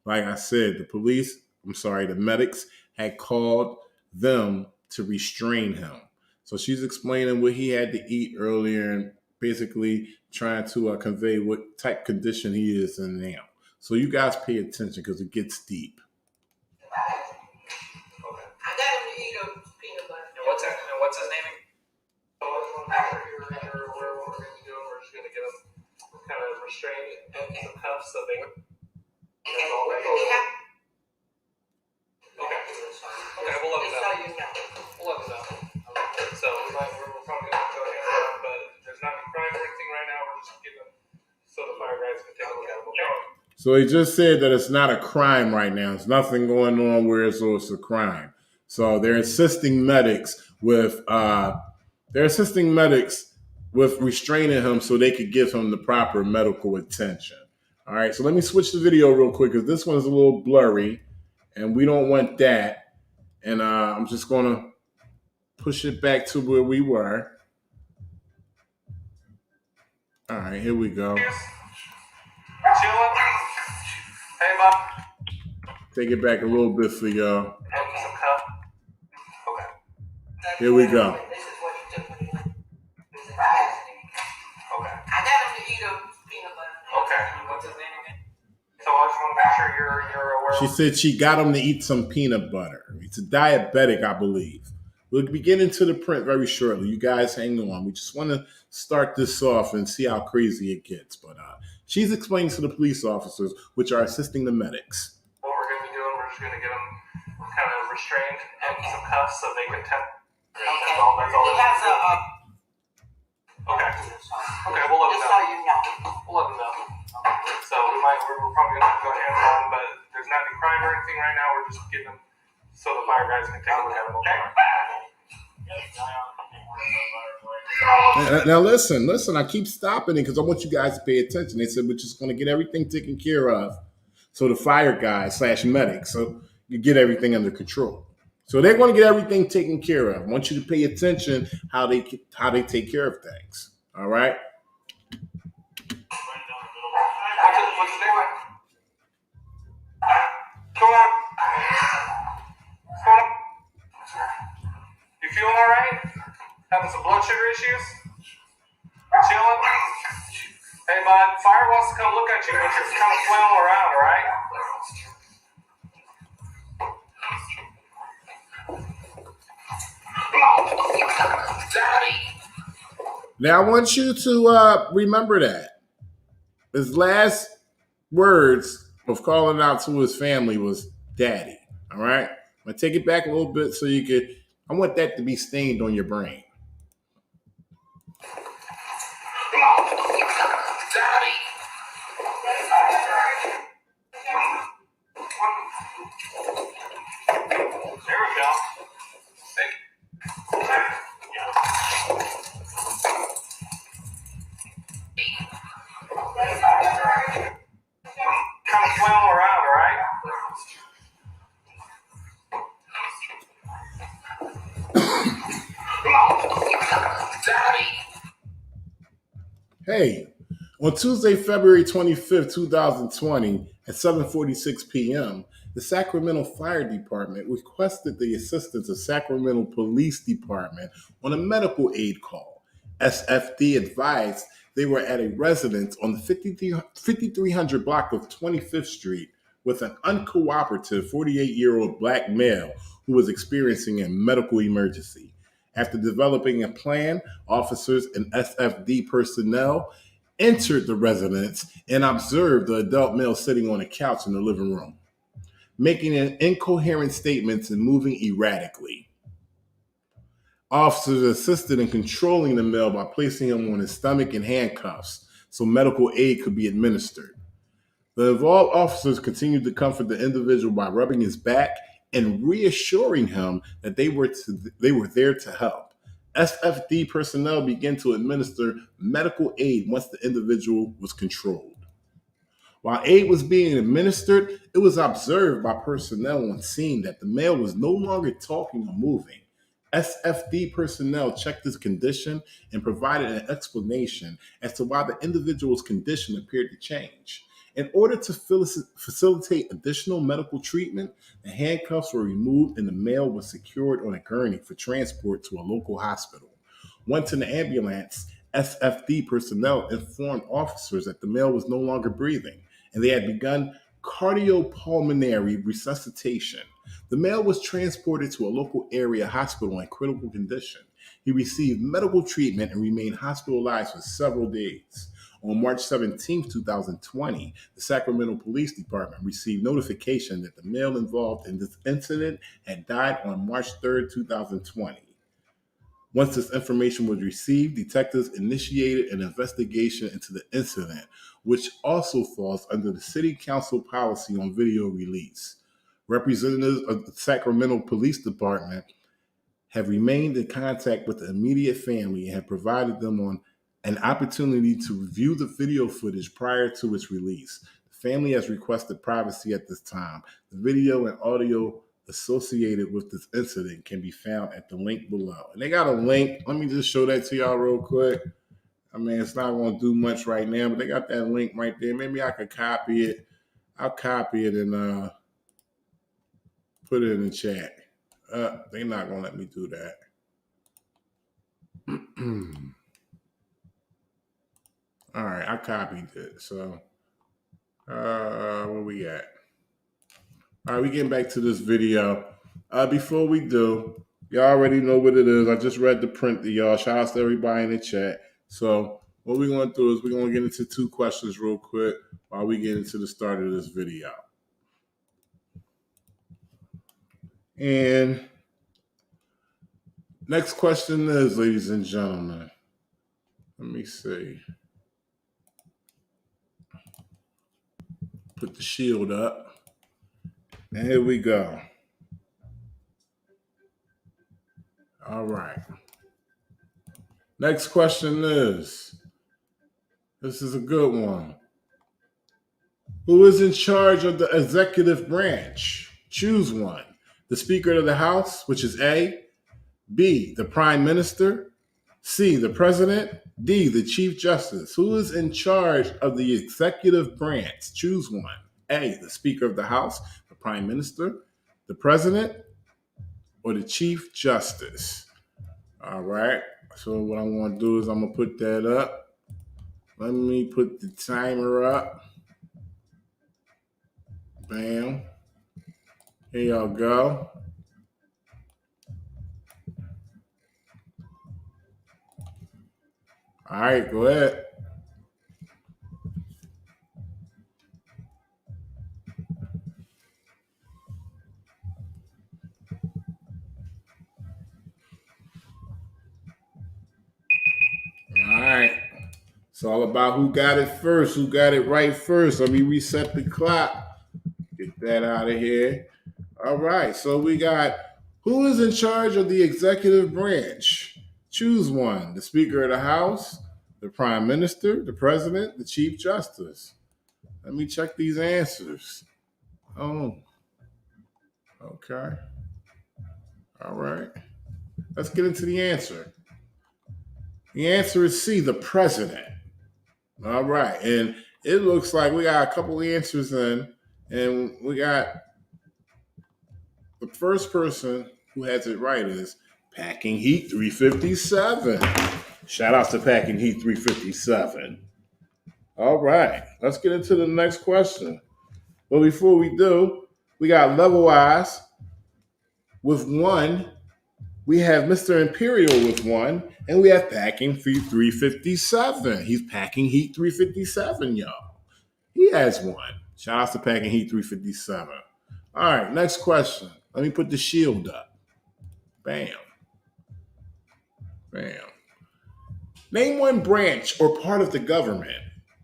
Like I said, the medics had called them to restrain him. So she's explaining what he had to eat earlier and basically trying to convey what type condition he is in now. So you guys pay attention because it gets deep. I got him to eat a peanut butter. And what's his name? We're just gonna get him kind of restrained and some cuffs so they. That's all they have. Okay. Okay, we'll let him know. We'll let him know. So we're probably gonna go ahead and but there's not any crime or anything right now. We're just getting them so the fire guys can take a look at them. Okay. So he just said that it's not a crime right now. There's nothing going on where it's a crime. So they're assisting medics with restraining him so they could give him the proper medical attention. All right. So let me switch the video real quick because this one's a little blurry, and we don't want that. And I'm just gonna push it back to where we were. All right. Here we go. Chilling. Hey, Bob. Take it back a little bit for y'all. Have some cup. Okay. Here we go. This is what you took when you went. Okay. I got him to eat a peanut butter. Okay. What's his name again? So I just want to make sure you're aware. She said she got him to eat some peanut butter. He's a diabetic, I believe. We'll be getting to the print very shortly. You guys hang on. We just want to start this off and see how crazy it gets. But she's explaining to the police officers, which are assisting the medics. What we're going to be doing, we're just going to get them kind of restrained and some cuffs so they can test. That's all. That's all. He has a. Okay. Okay, we'll let them Just know. so you know. We'll let them know. So we're probably going to have to go hands on, but there's not any crime or anything right now. We're just getting them so the fire guys can take a look at them. Okay. Now listen, I keep stopping it because I want you guys to pay attention. They said we're just going to get everything taken care of. So the fire guys / medics, so you get everything under control. So they're going to get everything taken care of. I want you to pay attention how they take care of things. All right. What's his name? Come on. You feeling all right? Having some blood sugar issues? Chilling? Hey, bud, fire wants to come look at you, but you're kind of flailing around, all right? Now I want you to remember that his last words of calling out to his family was "Daddy." All right. I'm gonna take it back a little bit so you could. I want that to be stained on your brain. There we go. Kind of flailing around, all right? Hey, on Tuesday, February 25th, 2020, at 7:46 p.m., the Sacramento Fire Department requested the assistance of Sacramento Police Department on a medical aid call. SFD advised they were at a residence on the 5300 block of 25th Street with an uncooperative 48-year-old black male who was experiencing a medical emergency. After developing a plan, officers and SFD personnel entered the residence and observed the adult male sitting on a couch in the living room, making incoherent statements and moving erratically. Officers assisted in controlling the male by placing him on his stomach in handcuffs so medical aid could be administered. The involved officers continued to comfort the individual by rubbing his back and reassuring him that they were there to help. SFD personnel began to administer medical aid once the individual was controlled. While aid was being administered, it was observed by personnel on scene that the male was no longer talking or moving. SFD personnel checked his condition and provided an explanation as to why the individual's condition appeared to change. In order to facilitate additional medical treatment, the handcuffs were removed and the male was secured on a gurney for transport to a local hospital. Once in the ambulance, SFD personnel informed officers that the male was no longer breathing and they had begun cardiopulmonary resuscitation. The male was transported to a local area hospital in critical condition. He received medical treatment and remained hospitalized for several days. On March 17, 2020, the Sacramento Police Department received notification that the male involved in this incident had died on March 3, 2020. Once this information was received, detectives initiated an investigation into the incident, which also falls under the City Council policy on video release. Representatives of the Sacramento Police Department have remained in contact with the immediate family and have provided them on an opportunity to review the video footage prior to its release. The family has requested privacy at this time. The video and audio associated with this incident can be found at the link below. And they got a link. Let me just show that to y'all real quick. I mean, it's not going to do much right now, but they got that link right there. Maybe I could copy it. I'll copy it and put it in the chat. They're not going to let me do that. All right, I copied it. So, where we at? All right, we getting back to this video. Before we do, y'all already know what it is. I just read the print to y'all. Shout out to everybody in the chat. So what we're going to do is we're going to get into 2 questions real quick while we get into the start of this video. And next question is, ladies and gentlemen, let me see. Put the shield up. And here we go. All right. Next question is, this is a good one. Who is in charge of the executive branch? Choose one. The Speaker of the House, which is A. B, the Prime Minister. C, the President. D, the Chief Justice. Who is in charge of the executive branch? Choose one. A, the Speaker of the House, the Prime Minister, the President, or the Chief Justice. All right. So what I'm going to do is I'm going to put that up. Let me put the timer up. Bam. Here y'all go. All right, go ahead. All right. It's all about who got it first, who got it right first. Let me reset the clock. Get that out of here. All right. So we got, who is in charge of the executive branch? Choose one. The Speaker of the House, the Prime Minister, the President, the Chief Justice. Let me check these answers. Oh, okay. All right. Let's get into the answer. The answer is C, the President. All right. And it looks like we got a couple answers in, and we got the first person who has it right is Packing Heat 357. Shout out to Packing Heat 357. All right. Let's get into the next question. But before we do, we got Level Eyes with 1. We have Mr. Imperial with 1, and we have Packing Heat 357. He's Packing Heat 357, y'all. He has 1. Shout out to Packing Heat 357. All right, next question. Let me put the shield up. Bam. Bam. Name one branch or part of the government.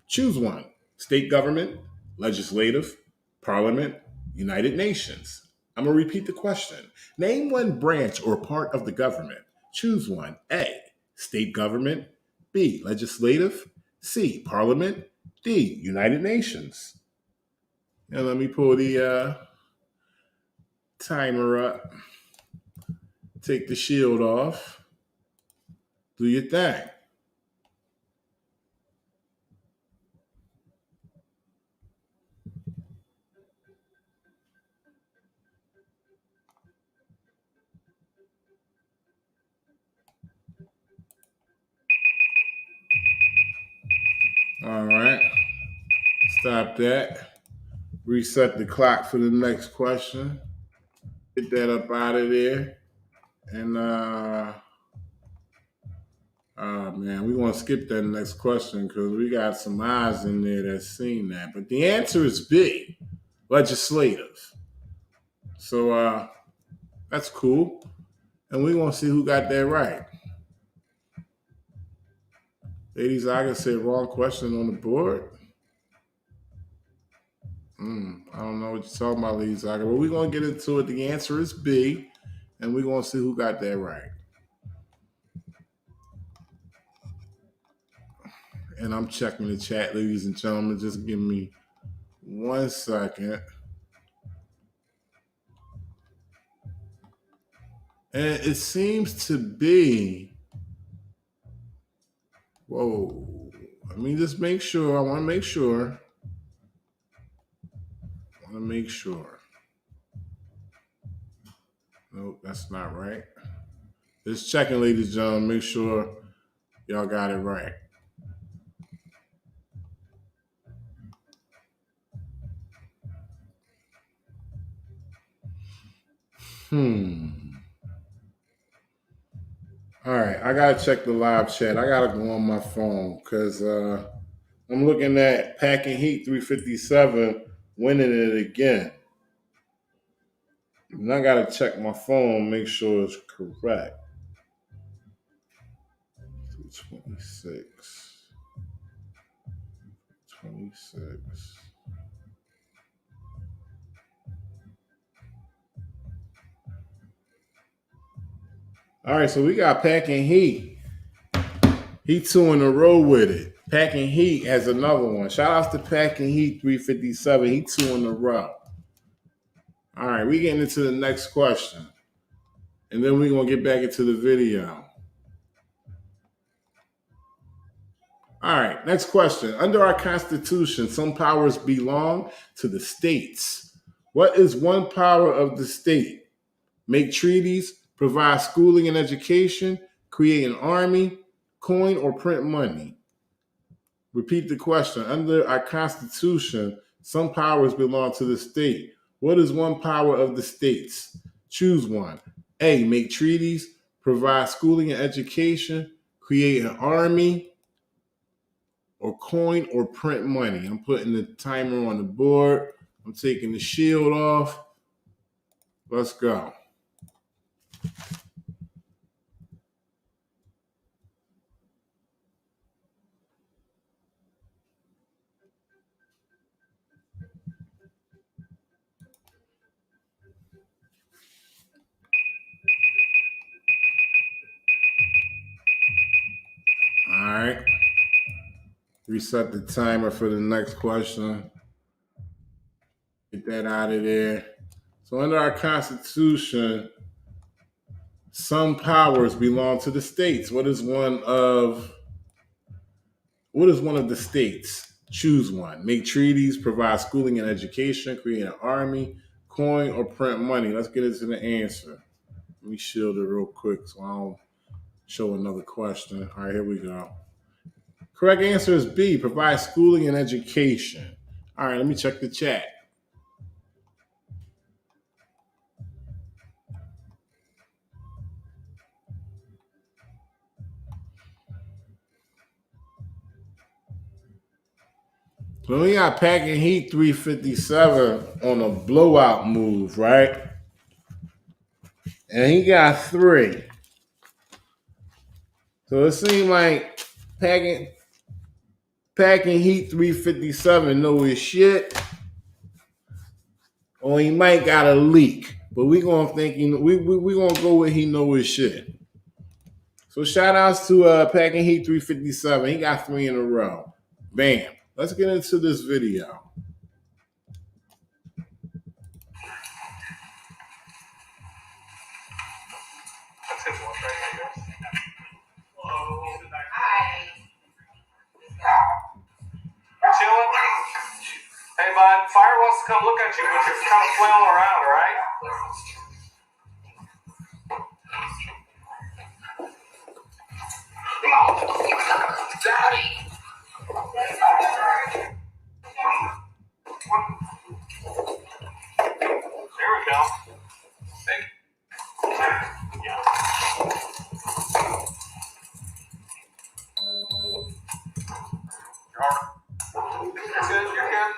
Choose one. State government, legislative, parliament, United Nations. I'm going to repeat the question. Name one branch or part of the government. Choose one. A, state government. B, legislative. C, parliament. D, United Nations. Now let me pull the timer up. Take the shield off. Do your thing. All right. Stop that. Reset the clock for the next question. Get that up out of there. And man, we're gonna skip that next question because we got some eyes in there that's seen that. But the answer is B, legislative. So that's cool. And we're gonna see who got that right. Lady Zaga said wrong question on the board. I don't know what you're talking about, Lady Zaga, but we're gonna get into it. The answer is B, and we're gonna see who got that right. And I'm checking the chat, ladies and gentlemen. Just give me 1 second. And it seems to be, whoa, let me just make sure. I want to make sure. Nope, that's not right. Just checking, ladies and gentlemen. Make sure y'all got it right. All right, I gotta check the live chat. I gotta go on my phone because I'm looking at Packing Heat 357 winning it again. And I gotta check my phone, make sure it's correct. 26. All right, so we got Packing Heat. He 2 in a row with it. Packing Heat has another one. Shout out to Packing Heat 357. He 2 in a row. All right, we getting into the next question. And then we're going to get back into the video. All right, next question. Under our Constitution, some powers belong to the states. What is one power of the state? Make treaties, provide schooling and education, create an army, coin or print money. Repeat the question. Under our Constitution, some powers belong to the state. What is one power of the states? Choose one. A, make treaties, provide schooling and education, create an army, or coin or print money. I'm putting the timer on the board. I'm taking the shield off. Let's go. All right. Reset the timer for the next question. Get that out of there. So under our Constitution, some powers belong to the states. What is one of the states? Choose one. Make treaties, provide schooling and education, create an army, coin, or print money. Let's get into the answer. Let me shield it real quick so I don't show another question. All right, here we go. Correct answer is B, provide schooling and education. All right, let me check the chat. So we got Packing Heat 357 on a blowout move, right? And he got 3. So it seemed like Packing Heat 357 know his shit, or he might got a leak. But we gonna go with he know his shit. So shout outs to Packing Heat 357. He got 3 in a row. Bam. Let's get into this video. Hey, bud, fire wants to come look at you, but you're kind of flailing around, all right? There we go. You're good, you're good.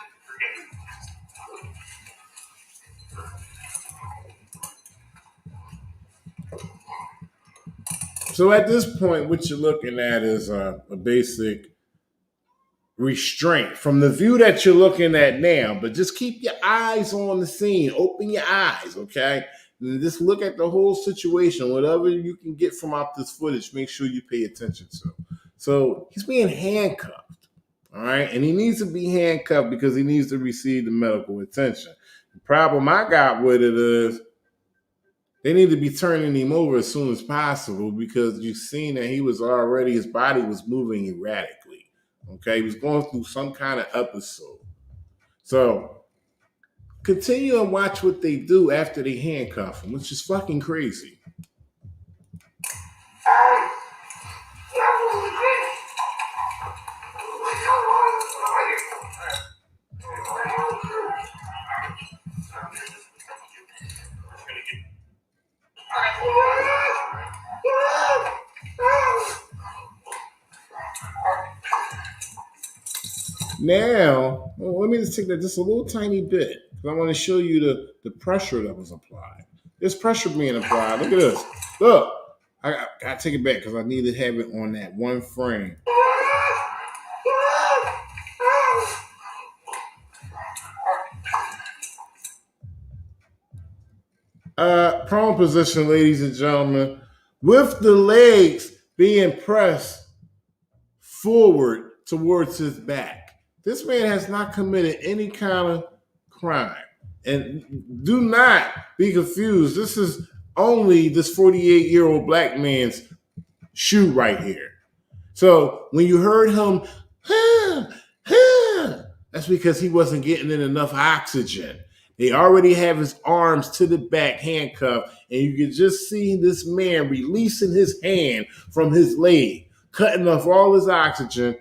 So at this point, what you're looking at is a basic restraint from the view that you're looking at now. But just keep your eyes on the scene. Open your eyes, okay? And just look at the whole situation. Whatever you can get from out this footage, make sure you pay attention to. So he's being handcuffed, all right? And he needs to be handcuffed because he needs to receive the medical attention. The problem I got with it is they need to be turning him over as soon as possible because you've seen that his body was moving erratically. Okay, he was going through some kind of episode. So continue and watch what they do after they handcuff him, which is fucking crazy. Now, let me just take that just a little tiny bit because I want to show you the pressure that was applied. There's pressure being applied. Look at this. Look, I gotta take it back because I need to have it on that one frame. Prone position, ladies and gentlemen, with the legs being pressed forward towards his back. This man has not committed any kind of crime. And do not be confused. This is only this 48-year-old black man's shoe right here. So when you heard him, that's because he wasn't getting in enough oxygen. They already have his arms to the back handcuffed, and you can just see this man releasing his hand from his leg, cutting off all his oxygen,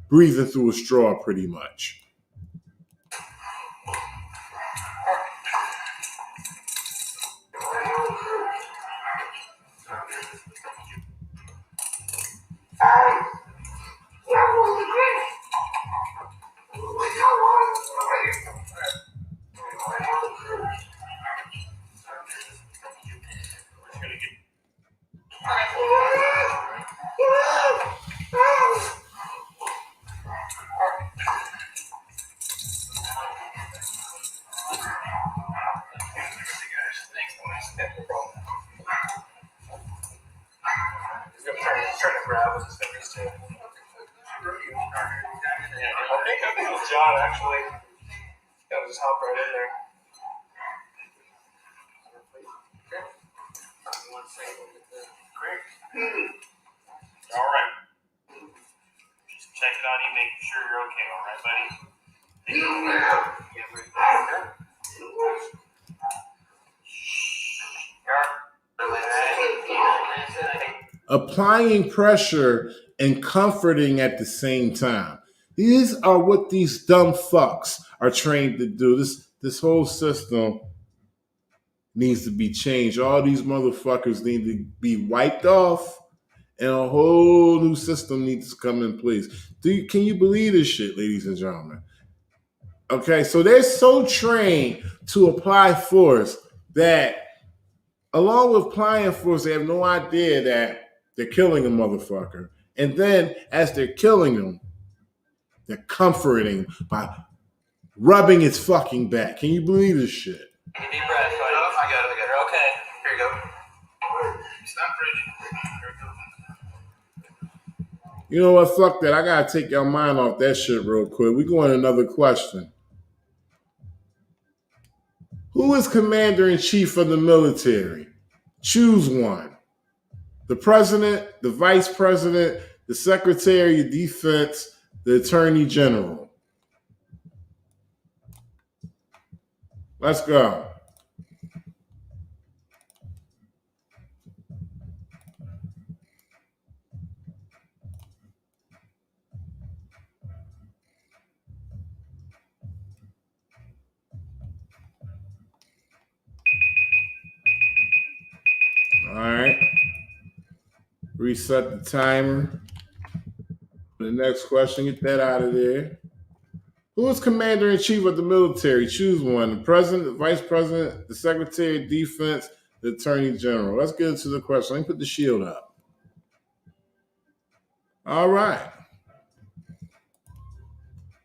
breathing through a straw pretty much. Trying to grab with his fingers too. I think it was John actually. Yeah, just hop right in there. All right. Just checking on you, making sure you're okay. All right, buddy. Applying pressure and comforting at the same time. These are what these dumb fucks are trained to do. This whole system needs to be changed. All these motherfuckers need to be wiped off, and a whole new system needs to come in place. Can you believe this shit, ladies and gentlemen? Okay, so they're so trained to apply force that along with applying force, they have no idea that they're killing a motherfucker. And then as they're killing him, they're comforting him by rubbing his fucking back. Can you believe this shit? Take a deep breath, buddy. I got it. You're okay. Here you go. Stop breathing. You know what? Fuck that. I gotta take your mind off that shit real quick. We go on another question. Who is commander-in-chief of the military? Choose one. The president, the vice president, the secretary of defense, the attorney general. Let's go. All right. Reset the timer. The next question, get that out of there. Who is commander-in-chief of the military? Choose one. The president, the vice president, the secretary of defense, the attorney general. Let's get into the question. Let me put the shield up. All right.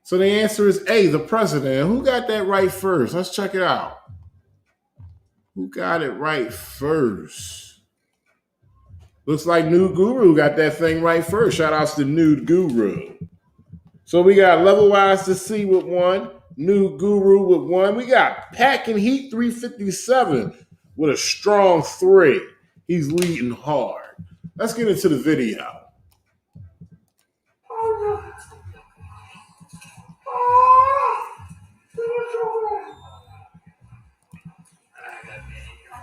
So the answer is A, the president. Who got that right first? Let's check it out. Who got it right first? Looks like Nude Guru got that thing right first. Shout outs to Nude Guru. So we got Level Wise to C with 1, Nude Guru with 1. We got Packing Heat 357 with a strong 3. He's leading hard. Let's get into the video.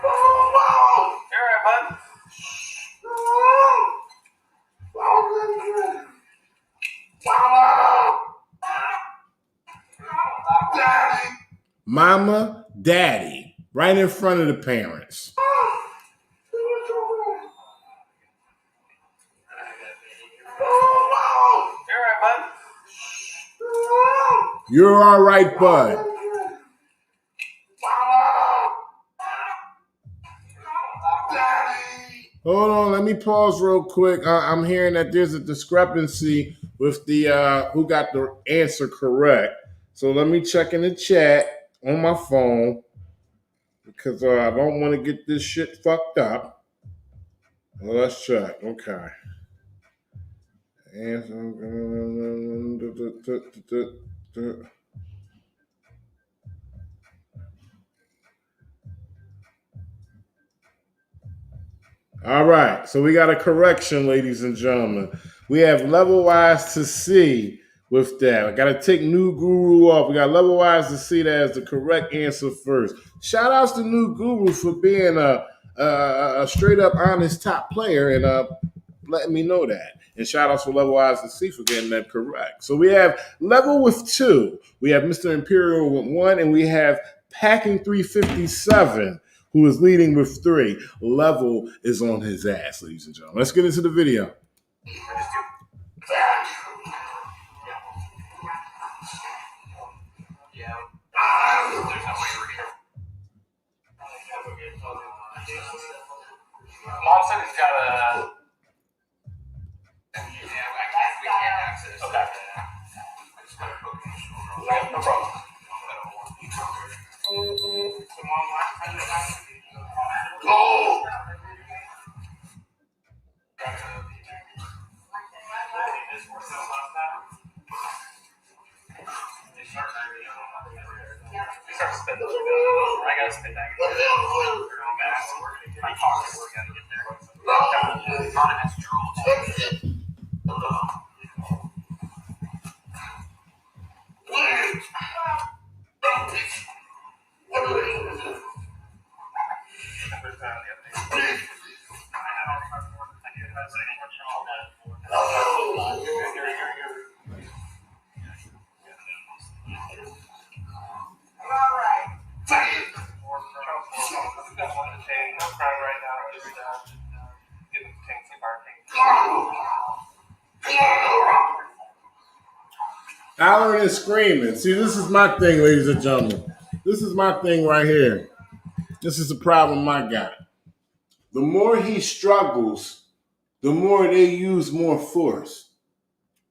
You're right, bud. Mama, daddy, right in front of the parents. You're right, bud. You're all right, bud. Hold on, let me pause real quick. I'm hearing that there's a discrepancy with the who got the answer correct. So let me check in the chat on my phone because I don't want to get this shit fucked up. Well, let's check. Okay. All right, so we got a correction, ladies and gentlemen. We have Level Wise to C with that. I got to take New Guru off. We got Level Wise to C that as the correct answer first. Shout outs to New Guru for being a straight up honest top player and letting me know that. And shout outs for Level Wise to C for getting that correct. So we have Level with 2. We have Mr. Imperial with 1, and we have Packing 357. Who is leading with 3. Level is on his ass, ladies and gentlemen. Let's get into the video. Mom said he's got a. We can't access. Okay. Yeah, no problem. Go! He starts to spin. I gotta spin back. My car. We're gonna get there. Thought it has drool too. Hollering and screaming. See, this is my thing, ladies and gentlemen. This is my thing right here. This is the problem I got. The more he struggles, the more they use more force.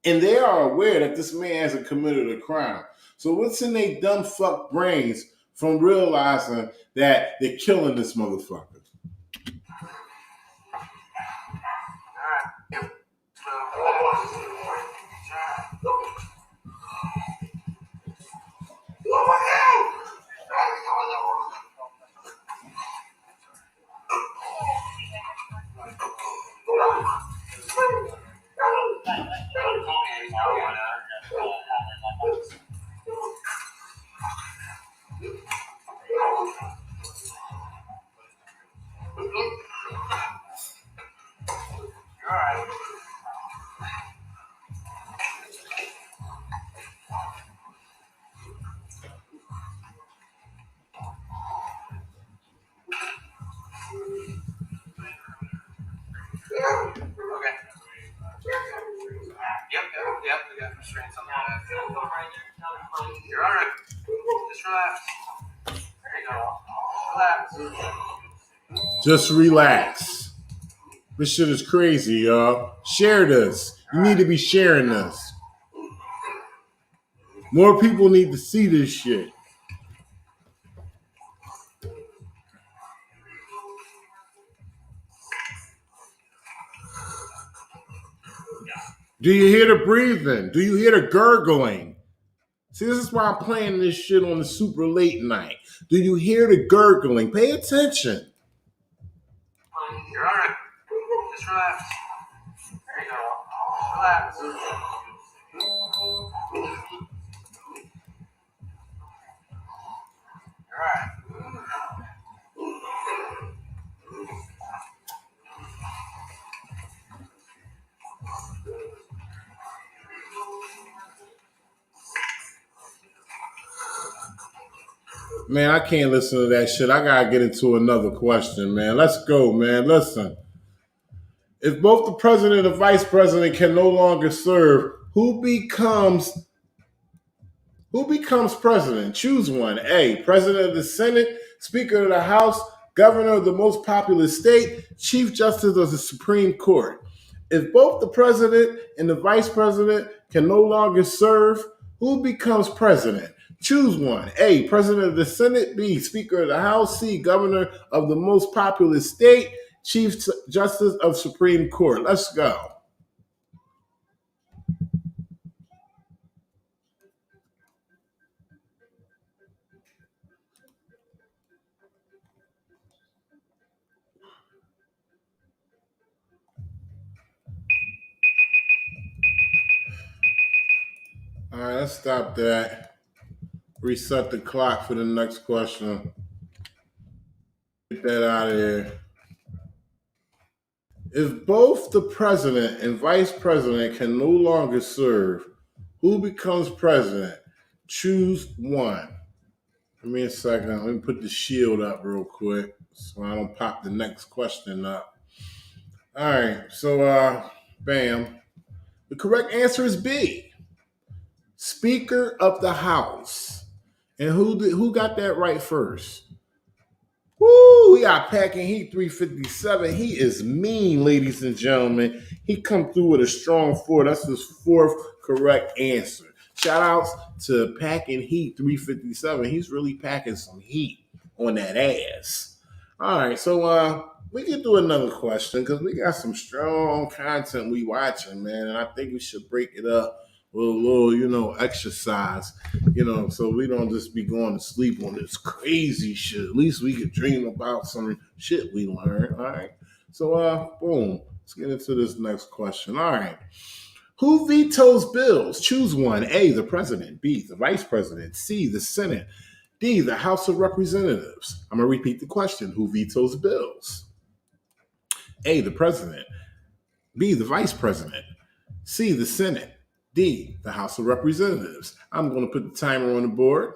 And they are aware that this man hasn't committed a crime. So what's in their dumb fuck brains from realizing that they're killing this motherfucker? relax. There you go. Relax. Just relax. This shit is crazy, y'all. Share this. You need to be sharing this. More people need to see this shit. Do you hear the breathing? Do you hear the gurgling? See, this is why I'm playing this shit on the super late night. Do you hear the gurgling? Pay attention. You're all right. Just relax. There you go. Relax. All right. Man, I can't listen to that shit. I gotta get into another question, man. Let's go, man. Listen. If both the president and the vice president can no longer serve, who becomes president? Choose one. A, president of the Senate, speaker of the House, governor of the most populous state, chief justice of the Supreme Court. If both the president and the vice president can no longer serve, who becomes president? Choose one. A, president of the Senate. B, speaker of the House. C, governor of the most populous state, chief justice of Supreme Court. Let's go. All right, let's stop that. Reset the clock for the next question. Get that out of here. If both the president and vice president can no longer serve, who becomes president? Choose one. Give me a second. Let me put the shield up real quick so I don't pop the next question up. All right, so bam. The correct answer is B. Speaker of the House. And who got that right first? Woo, we got Packing Heat 357. He is mean, ladies and gentlemen. He come through with a strong 4. That's his 4th correct answer. Shout outs to Packing Heat 357. He's really packing some heat on that ass. All right, so we can do another question because we got some strong content we watching, man. And I think we should break it up with a little, exercise, so we don't just be going to sleep on this crazy shit. At least we could dream about some shit we learned. All right. So, boom. Let's get into this next question. All right. Who vetoes bills? Choose one. A, the president. B, the vice president. C, the Senate. D, the House of Representatives. I'm going to repeat the question. Who vetoes bills? A, the president. B, the vice president. C, the Senate. D, the House of Representatives. I'm going to put the timer on the board.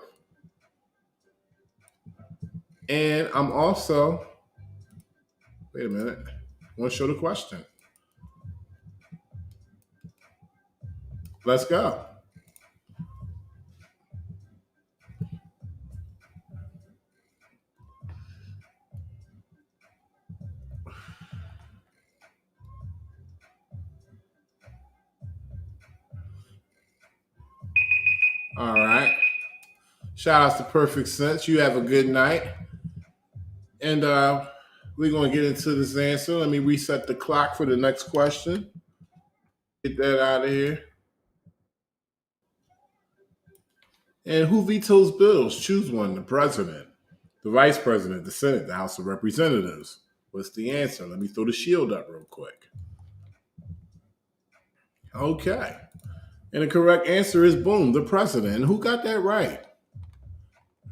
And I'm also, wait a minute, I want to show the question. Let's go. All right. Shout outs to Perfect Sense. You have a good night. And we're going to get into this answer. Let me reset the clock for the next question. Get that out of here. And who vetoes bills? Choose one. The president, the vice president, the Senate, the House of Representatives. What's the answer? Let me throw the shield up real quick. Okay. And the correct answer is, boom, the president. And who got that right?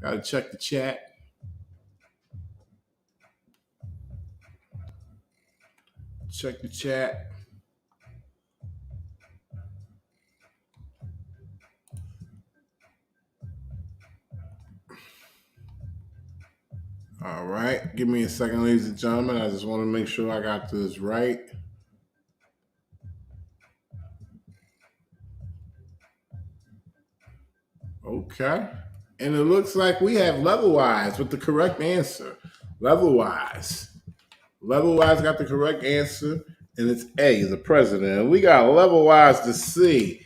Got to check the chat. Check the chat. All right. Give me a second, ladies and gentlemen. I just want to make sure I got this right. Okay. And it looks like we have Level Wise with the correct answer. Level Wise. Level Wise got the correct answer, and it's A, the president. And we got Level Wise to C.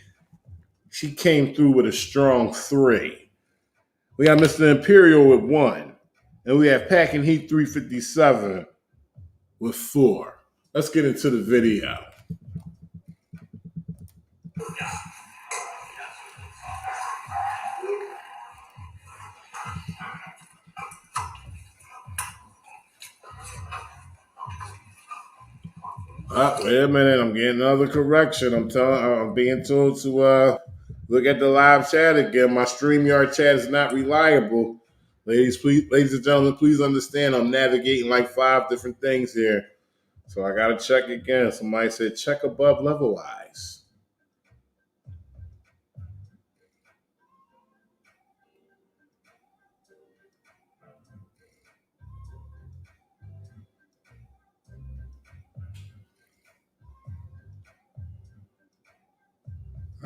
She came through with a strong 3. We got Mr. Imperial with 1. And we have Packing Heat 357 with 4. Let's get into the video. Wait a minute, I'm getting another correction. I'm being told to look at the live chat again. My StreamYard chat is not reliable. Ladies and gentlemen, please understand I'm navigating like 5 different things here. So I gotta check again. Somebody said check above Level Wise.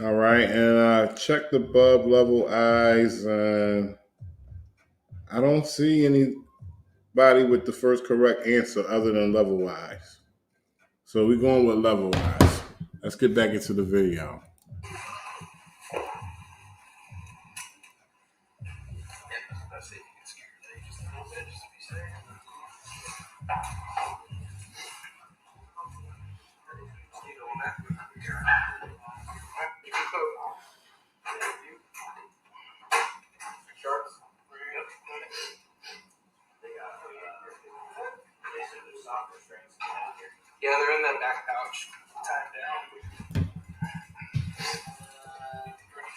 All right, and checked above Level Eyes. I don't see anybody with the first correct answer other than Level Wise. So we're going with Level Wise. Let's get back into the video. Yeah, they're in that back pouch. Tied down. Pretty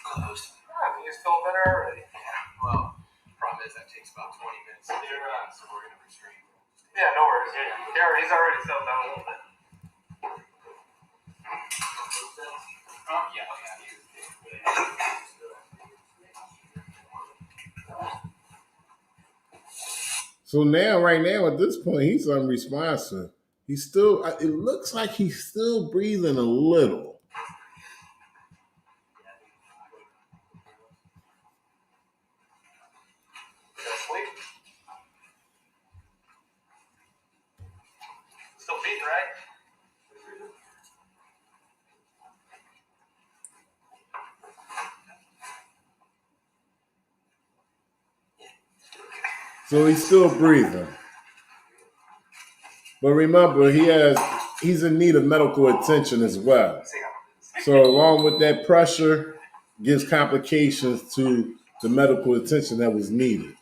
close. You guys feel better already? Yeah. Well, problem is that takes about 20 minutes to do around, so we're gonna restrain. Yeah, no worries. Yeah, he's already settled down a little bit. Yeah. So now, right now, at this point, he's unresponsive. He's still, it looks like he's still breathing a little. Sleep. Still beating, right? So he's still breathing. But remember, he's in need of medical attention as well. So along with that pressure, gives complications to the medical attention that was needed.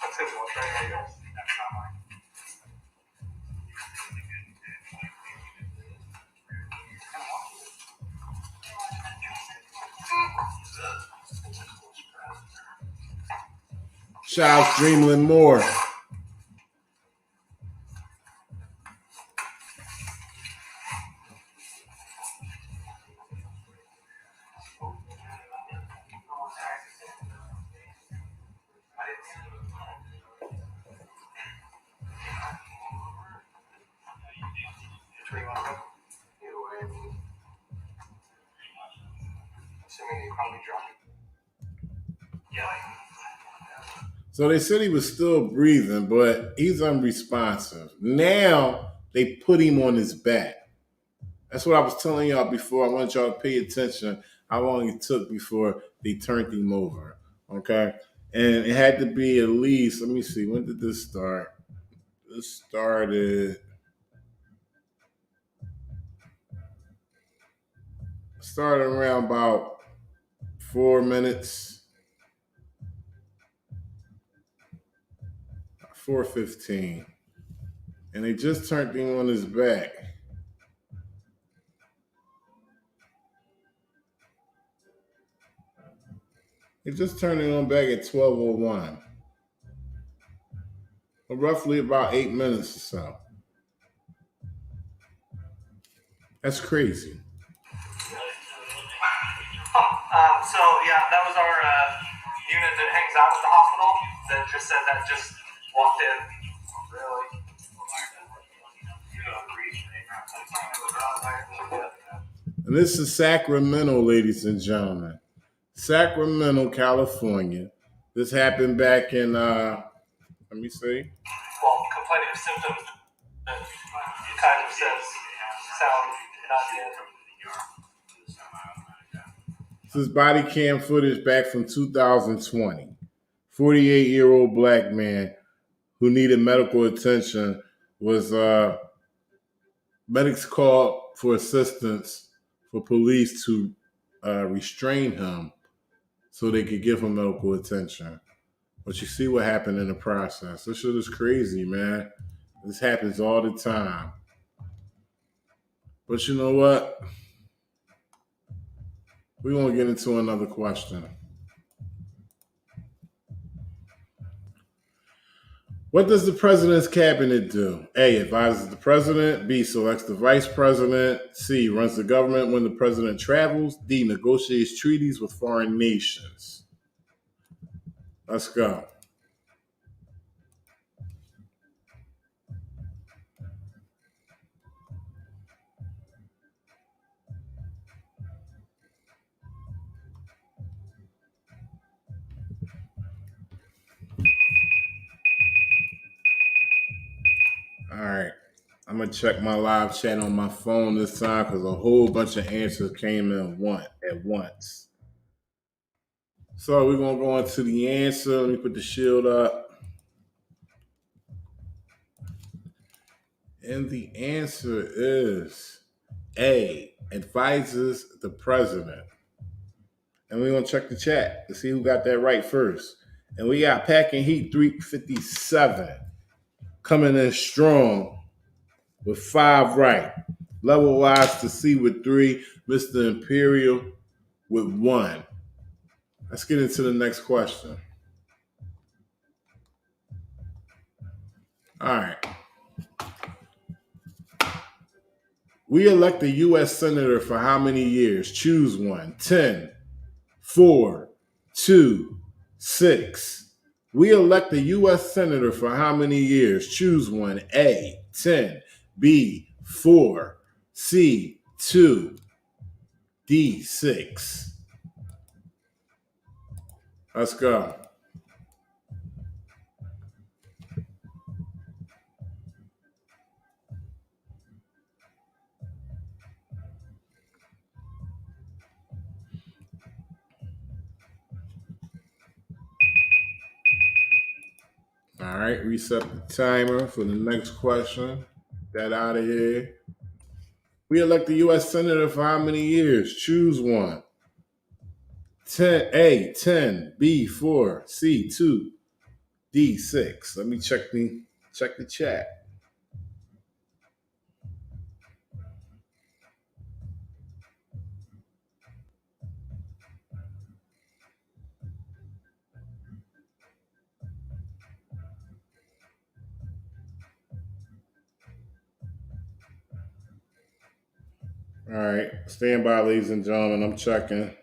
That's his one, right? There you go. That's not mine. Shouts Dreamland Moore. Where you want to go? Either way. Assuming you probably drop it. Yeah. So they said he was still breathing, but he's unresponsive. Now they put him on his back. That's what I was telling y'all before. I want y'all to pay attention how long it took before they turned him over. Okay? And it had to be at least, let me see, when did this start? This started around about 4 minutes. 4:15. And they just turned him on his back. It just turned it on back at 12:01. For roughly about 8 minutes or so. That's crazy. So yeah, that was our unit that hangs out at the hospital that just said that just walked in. Really? And this is Sacramento, ladies and gentlemen. Sacramento, California. This happened back in, let me see. Well, complaining of symptoms that kind of says sound not good. This is body cam footage back from 2020. 48-year-old black man who needed medical attention was medics called for assistance for police to restrain him so they could give him medical attention. But you see what happened in the process. This shit is crazy, man. This happens all the time. But you know what? We're going to get into another question. What does the president's cabinet do? A, advises the president. B, selects the vice president. C, runs the government when the president travels. D, negotiates treaties with foreign nations. Let's go. All right. I'm going to check my live chat on my phone this time because a whole bunch of answers came in at once. So we're going to go into the answer. Let me put the shield up. And the answer is A, advises the president. And we're going to check the chat to see who got that right first. And we got Packing Heat 357 coming in strong with 5 right. Level Wise to C with 3. Mr. Imperial with 1. Let's get into the next question. All right. We elect a U.S. Senator for how many years? Choose one. 10, 4, 2, 6. We elect a U.S. Senator for how many years? Choose one. A, 10. B, 4. C, 2. D, 6. Let's go. All right, reset the timer for the next question. Get that out of here. We elect the U.S. Senator for how many years? Choose one. 10, A, 10, B, 4, C, 2, D, 6. Let me check the chat. All right, stand by, ladies and gentlemen. I'm checking.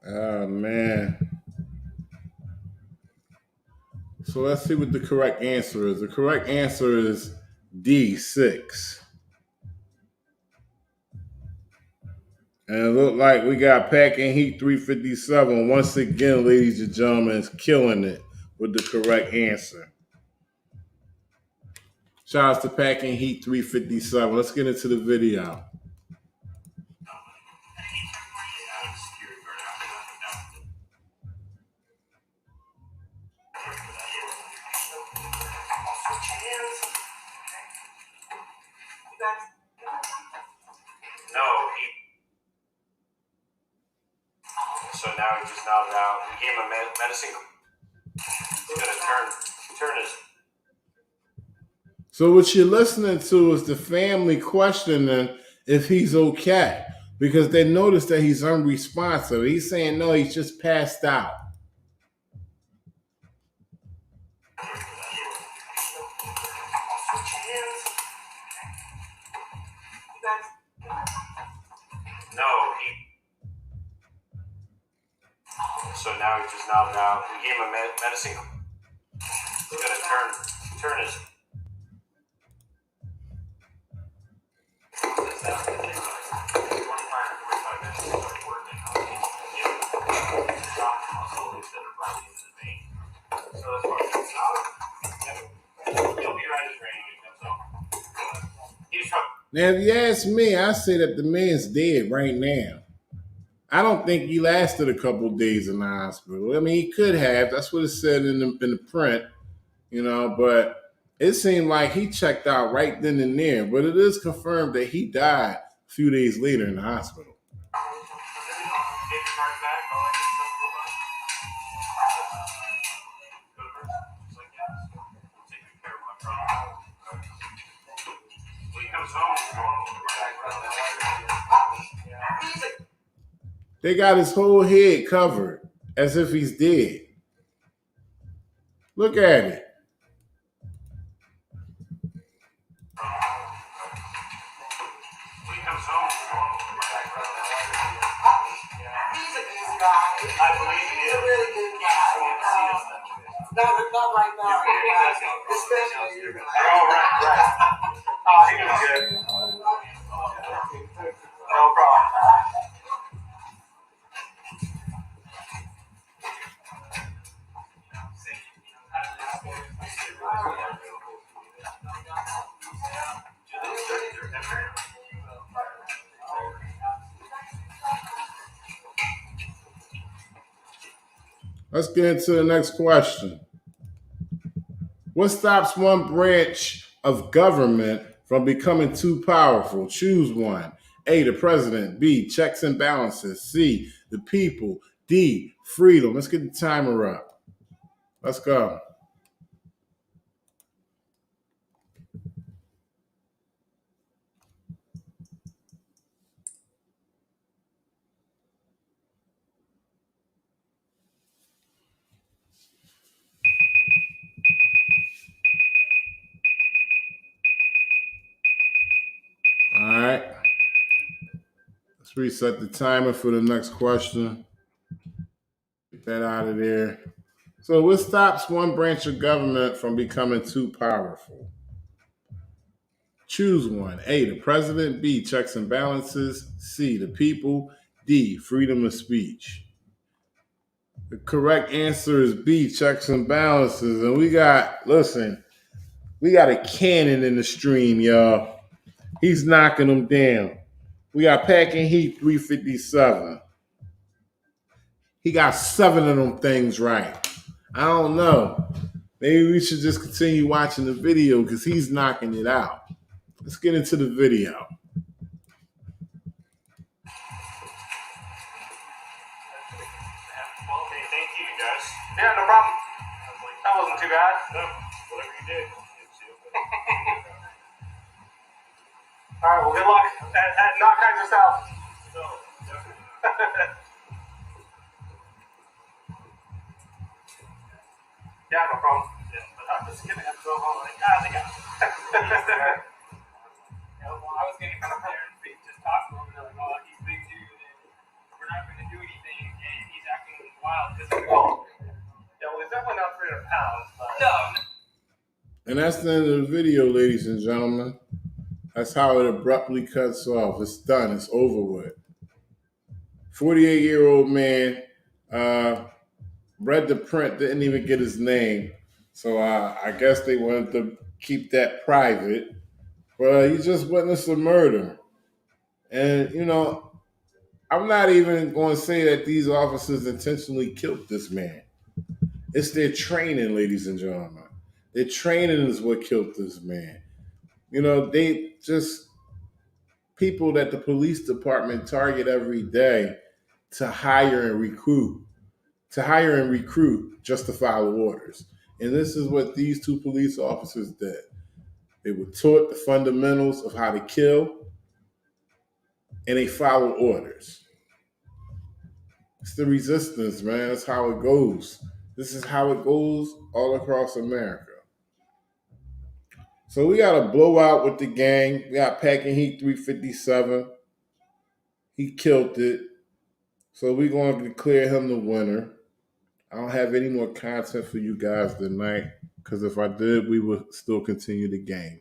Oh, man. So let's see what the correct answer is. The correct answer is D, 6. And it looked like we got Packing Heat 357. Once again, ladies and gentlemen, is killing it with the correct answer. Shout out to Packing Heat 357. Let's get into the video. So now he just nodded out. We gave him a medicine. He's gonna turn his So what you're listening to is the family questioning if he's okay because they notice that he's unresponsive. He's saying no, he's just passed out. No, so now he's just nodded out. We gave him a medicine. He's gonna turn his. Now, if you ask me, I say that the man's dead right now. I don't think he lasted a couple days in the hospital. I mean, he could have. That's what it said in the print, but it seemed like he checked out right then and there. But it is confirmed that he died a few days later in the hospital. They got his whole head covered as if he's dead. Look at it. I believe he is. He's a really good guy. Not right now. Especially. Oh, right. Oh, he was good. No problem. Let's get into the next question. What stops one branch of government from becoming too powerful? Choose one. A, the president. B, checks and balances. C, the people. D, freedom. Let's get the timer up. Let's go. All right. Let's reset the timer for the next question. Get that out of there. So what stops one branch of government from becoming too powerful? Choose one. A, the president. B, checks and balances. C, the people. D, freedom of speech. The correct answer is B, checks and balances. And we got a cannon in the stream, y'all. He's knocking them down. We got Packing Heat 357. He got 7 of them things right. I don't know. Maybe we should just continue watching the video because he's knocking it out. Let's get into the video. Okay, thank you, guys. Yeah, no problem. That wasn't too bad. No, whatever you did. All right, well, good luck at not kind yourself. No, definitely. Yeah, no problem. Yeah, but I'm just gonna have to go home. Like, they got it. I was getting from there and just talk to him, and they're like, oh, he's big too, and we're not going to do anything, and he's acting wild because of the ball. Yeah, well, he's definitely not 300 pounds. But... No. And that's the end of the video, ladies and gentlemen. That's how it abruptly cuts off. It's done. It's over with. 48-year-old man read the print, didn't even get his name. So I guess they wanted to keep that private. But he just witnessed a murder. And, I'm not even going to say that these officers intentionally killed this man. It's their training, ladies and gentlemen. Their training is what killed this man. They just people that the police department target every day to hire and recruit just to follow orders. And this is what these 2 police officers did. They were taught the fundamentals of how to kill, and they follow orders. It's the resistance, man. That's how it goes. This is how it goes all across America. So we got a blowout with the gang. We got Packing Heat 357. He killed it. So we're going to declare him the winner. I don't have any more content for you guys tonight, because if I did, we would still continue the game.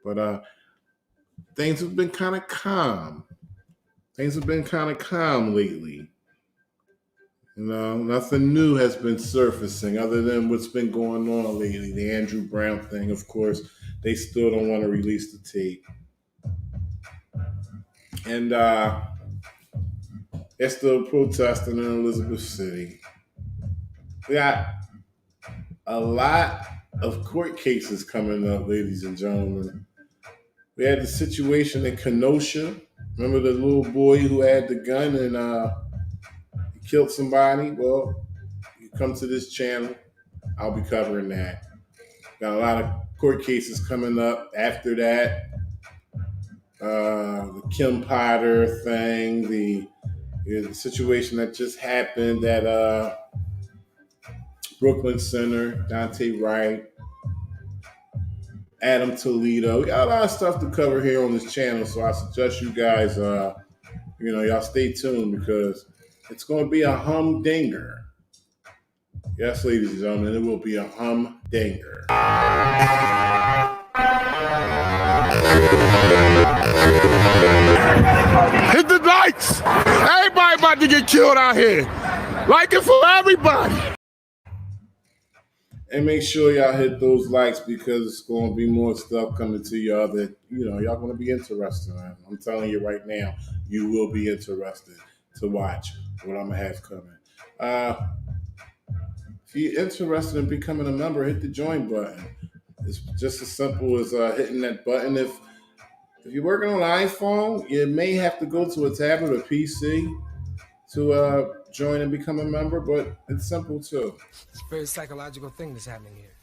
But things have been kind of calm. Things have been kind of calm lately. You know, nothing new has been surfacing other than what's been going on lately. The Andrew Brown thing, of course, they still don't want to release the tape. And they're still protesting in Elizabeth City. We got a lot of court cases coming up, ladies and gentlemen. We had the situation in Kenosha. Remember the little boy who had the gun and he killed somebody? Well, you come to this channel, I'll be covering that. Got a lot of court cases coming up after that. The Kim Potter thing, the situation that just happened at Brooklyn Center, Dante Wright, Adam Toledo. We got a lot of stuff to cover here on this channel, so I suggest you guys, y'all stay tuned, because it's going to be a humdinger. Yes, ladies and gentlemen, it will be a humdinger. Hit the likes! Everybody about to get killed out here. Like it for everybody. And make sure y'all hit those likes, because it's going to be more stuff coming to y'all that, y'all going to be interested in. I'm telling you right now, you will be interested to watch what I'm going to have coming. If you're interested in becoming a member, hit the join button. It's just as simple as hitting that button. If you're working on an iPhone, you may have to go to a tablet or PC to join and become a member, but it's simple too. It's a very psychological thing that's happening here.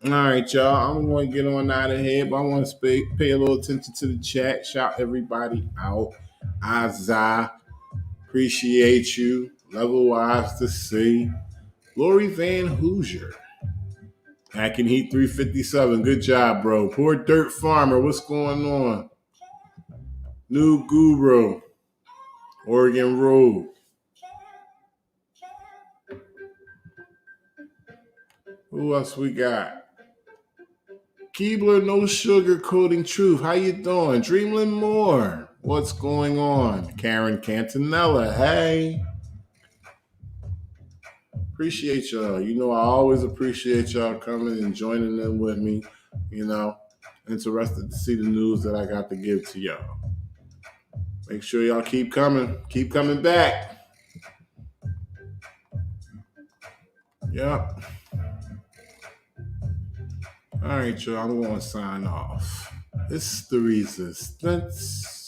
All right, y'all. I'm going to get on out of here, but I want to pay a little attention to the chat. Shout everybody out. Azza, appreciate you. Level Wise to see. Lori Van Hoosier. Packing Heat 357. Good job, bro. Poor Dirt Farmer. What's going on? New Guru. Oregon Road. Who else we got? Keebler, no sugar coating truth. How you doing? Dreamland Moore. What's going on? Karen Cantanella. Hey. Appreciate y'all. I always appreciate y'all coming and joining in with me. Interested to see the news that I got to give to y'all. Make sure y'all keep coming. Keep coming back. Yep. All right, y'all. I'm going to sign off. It's the Resistance.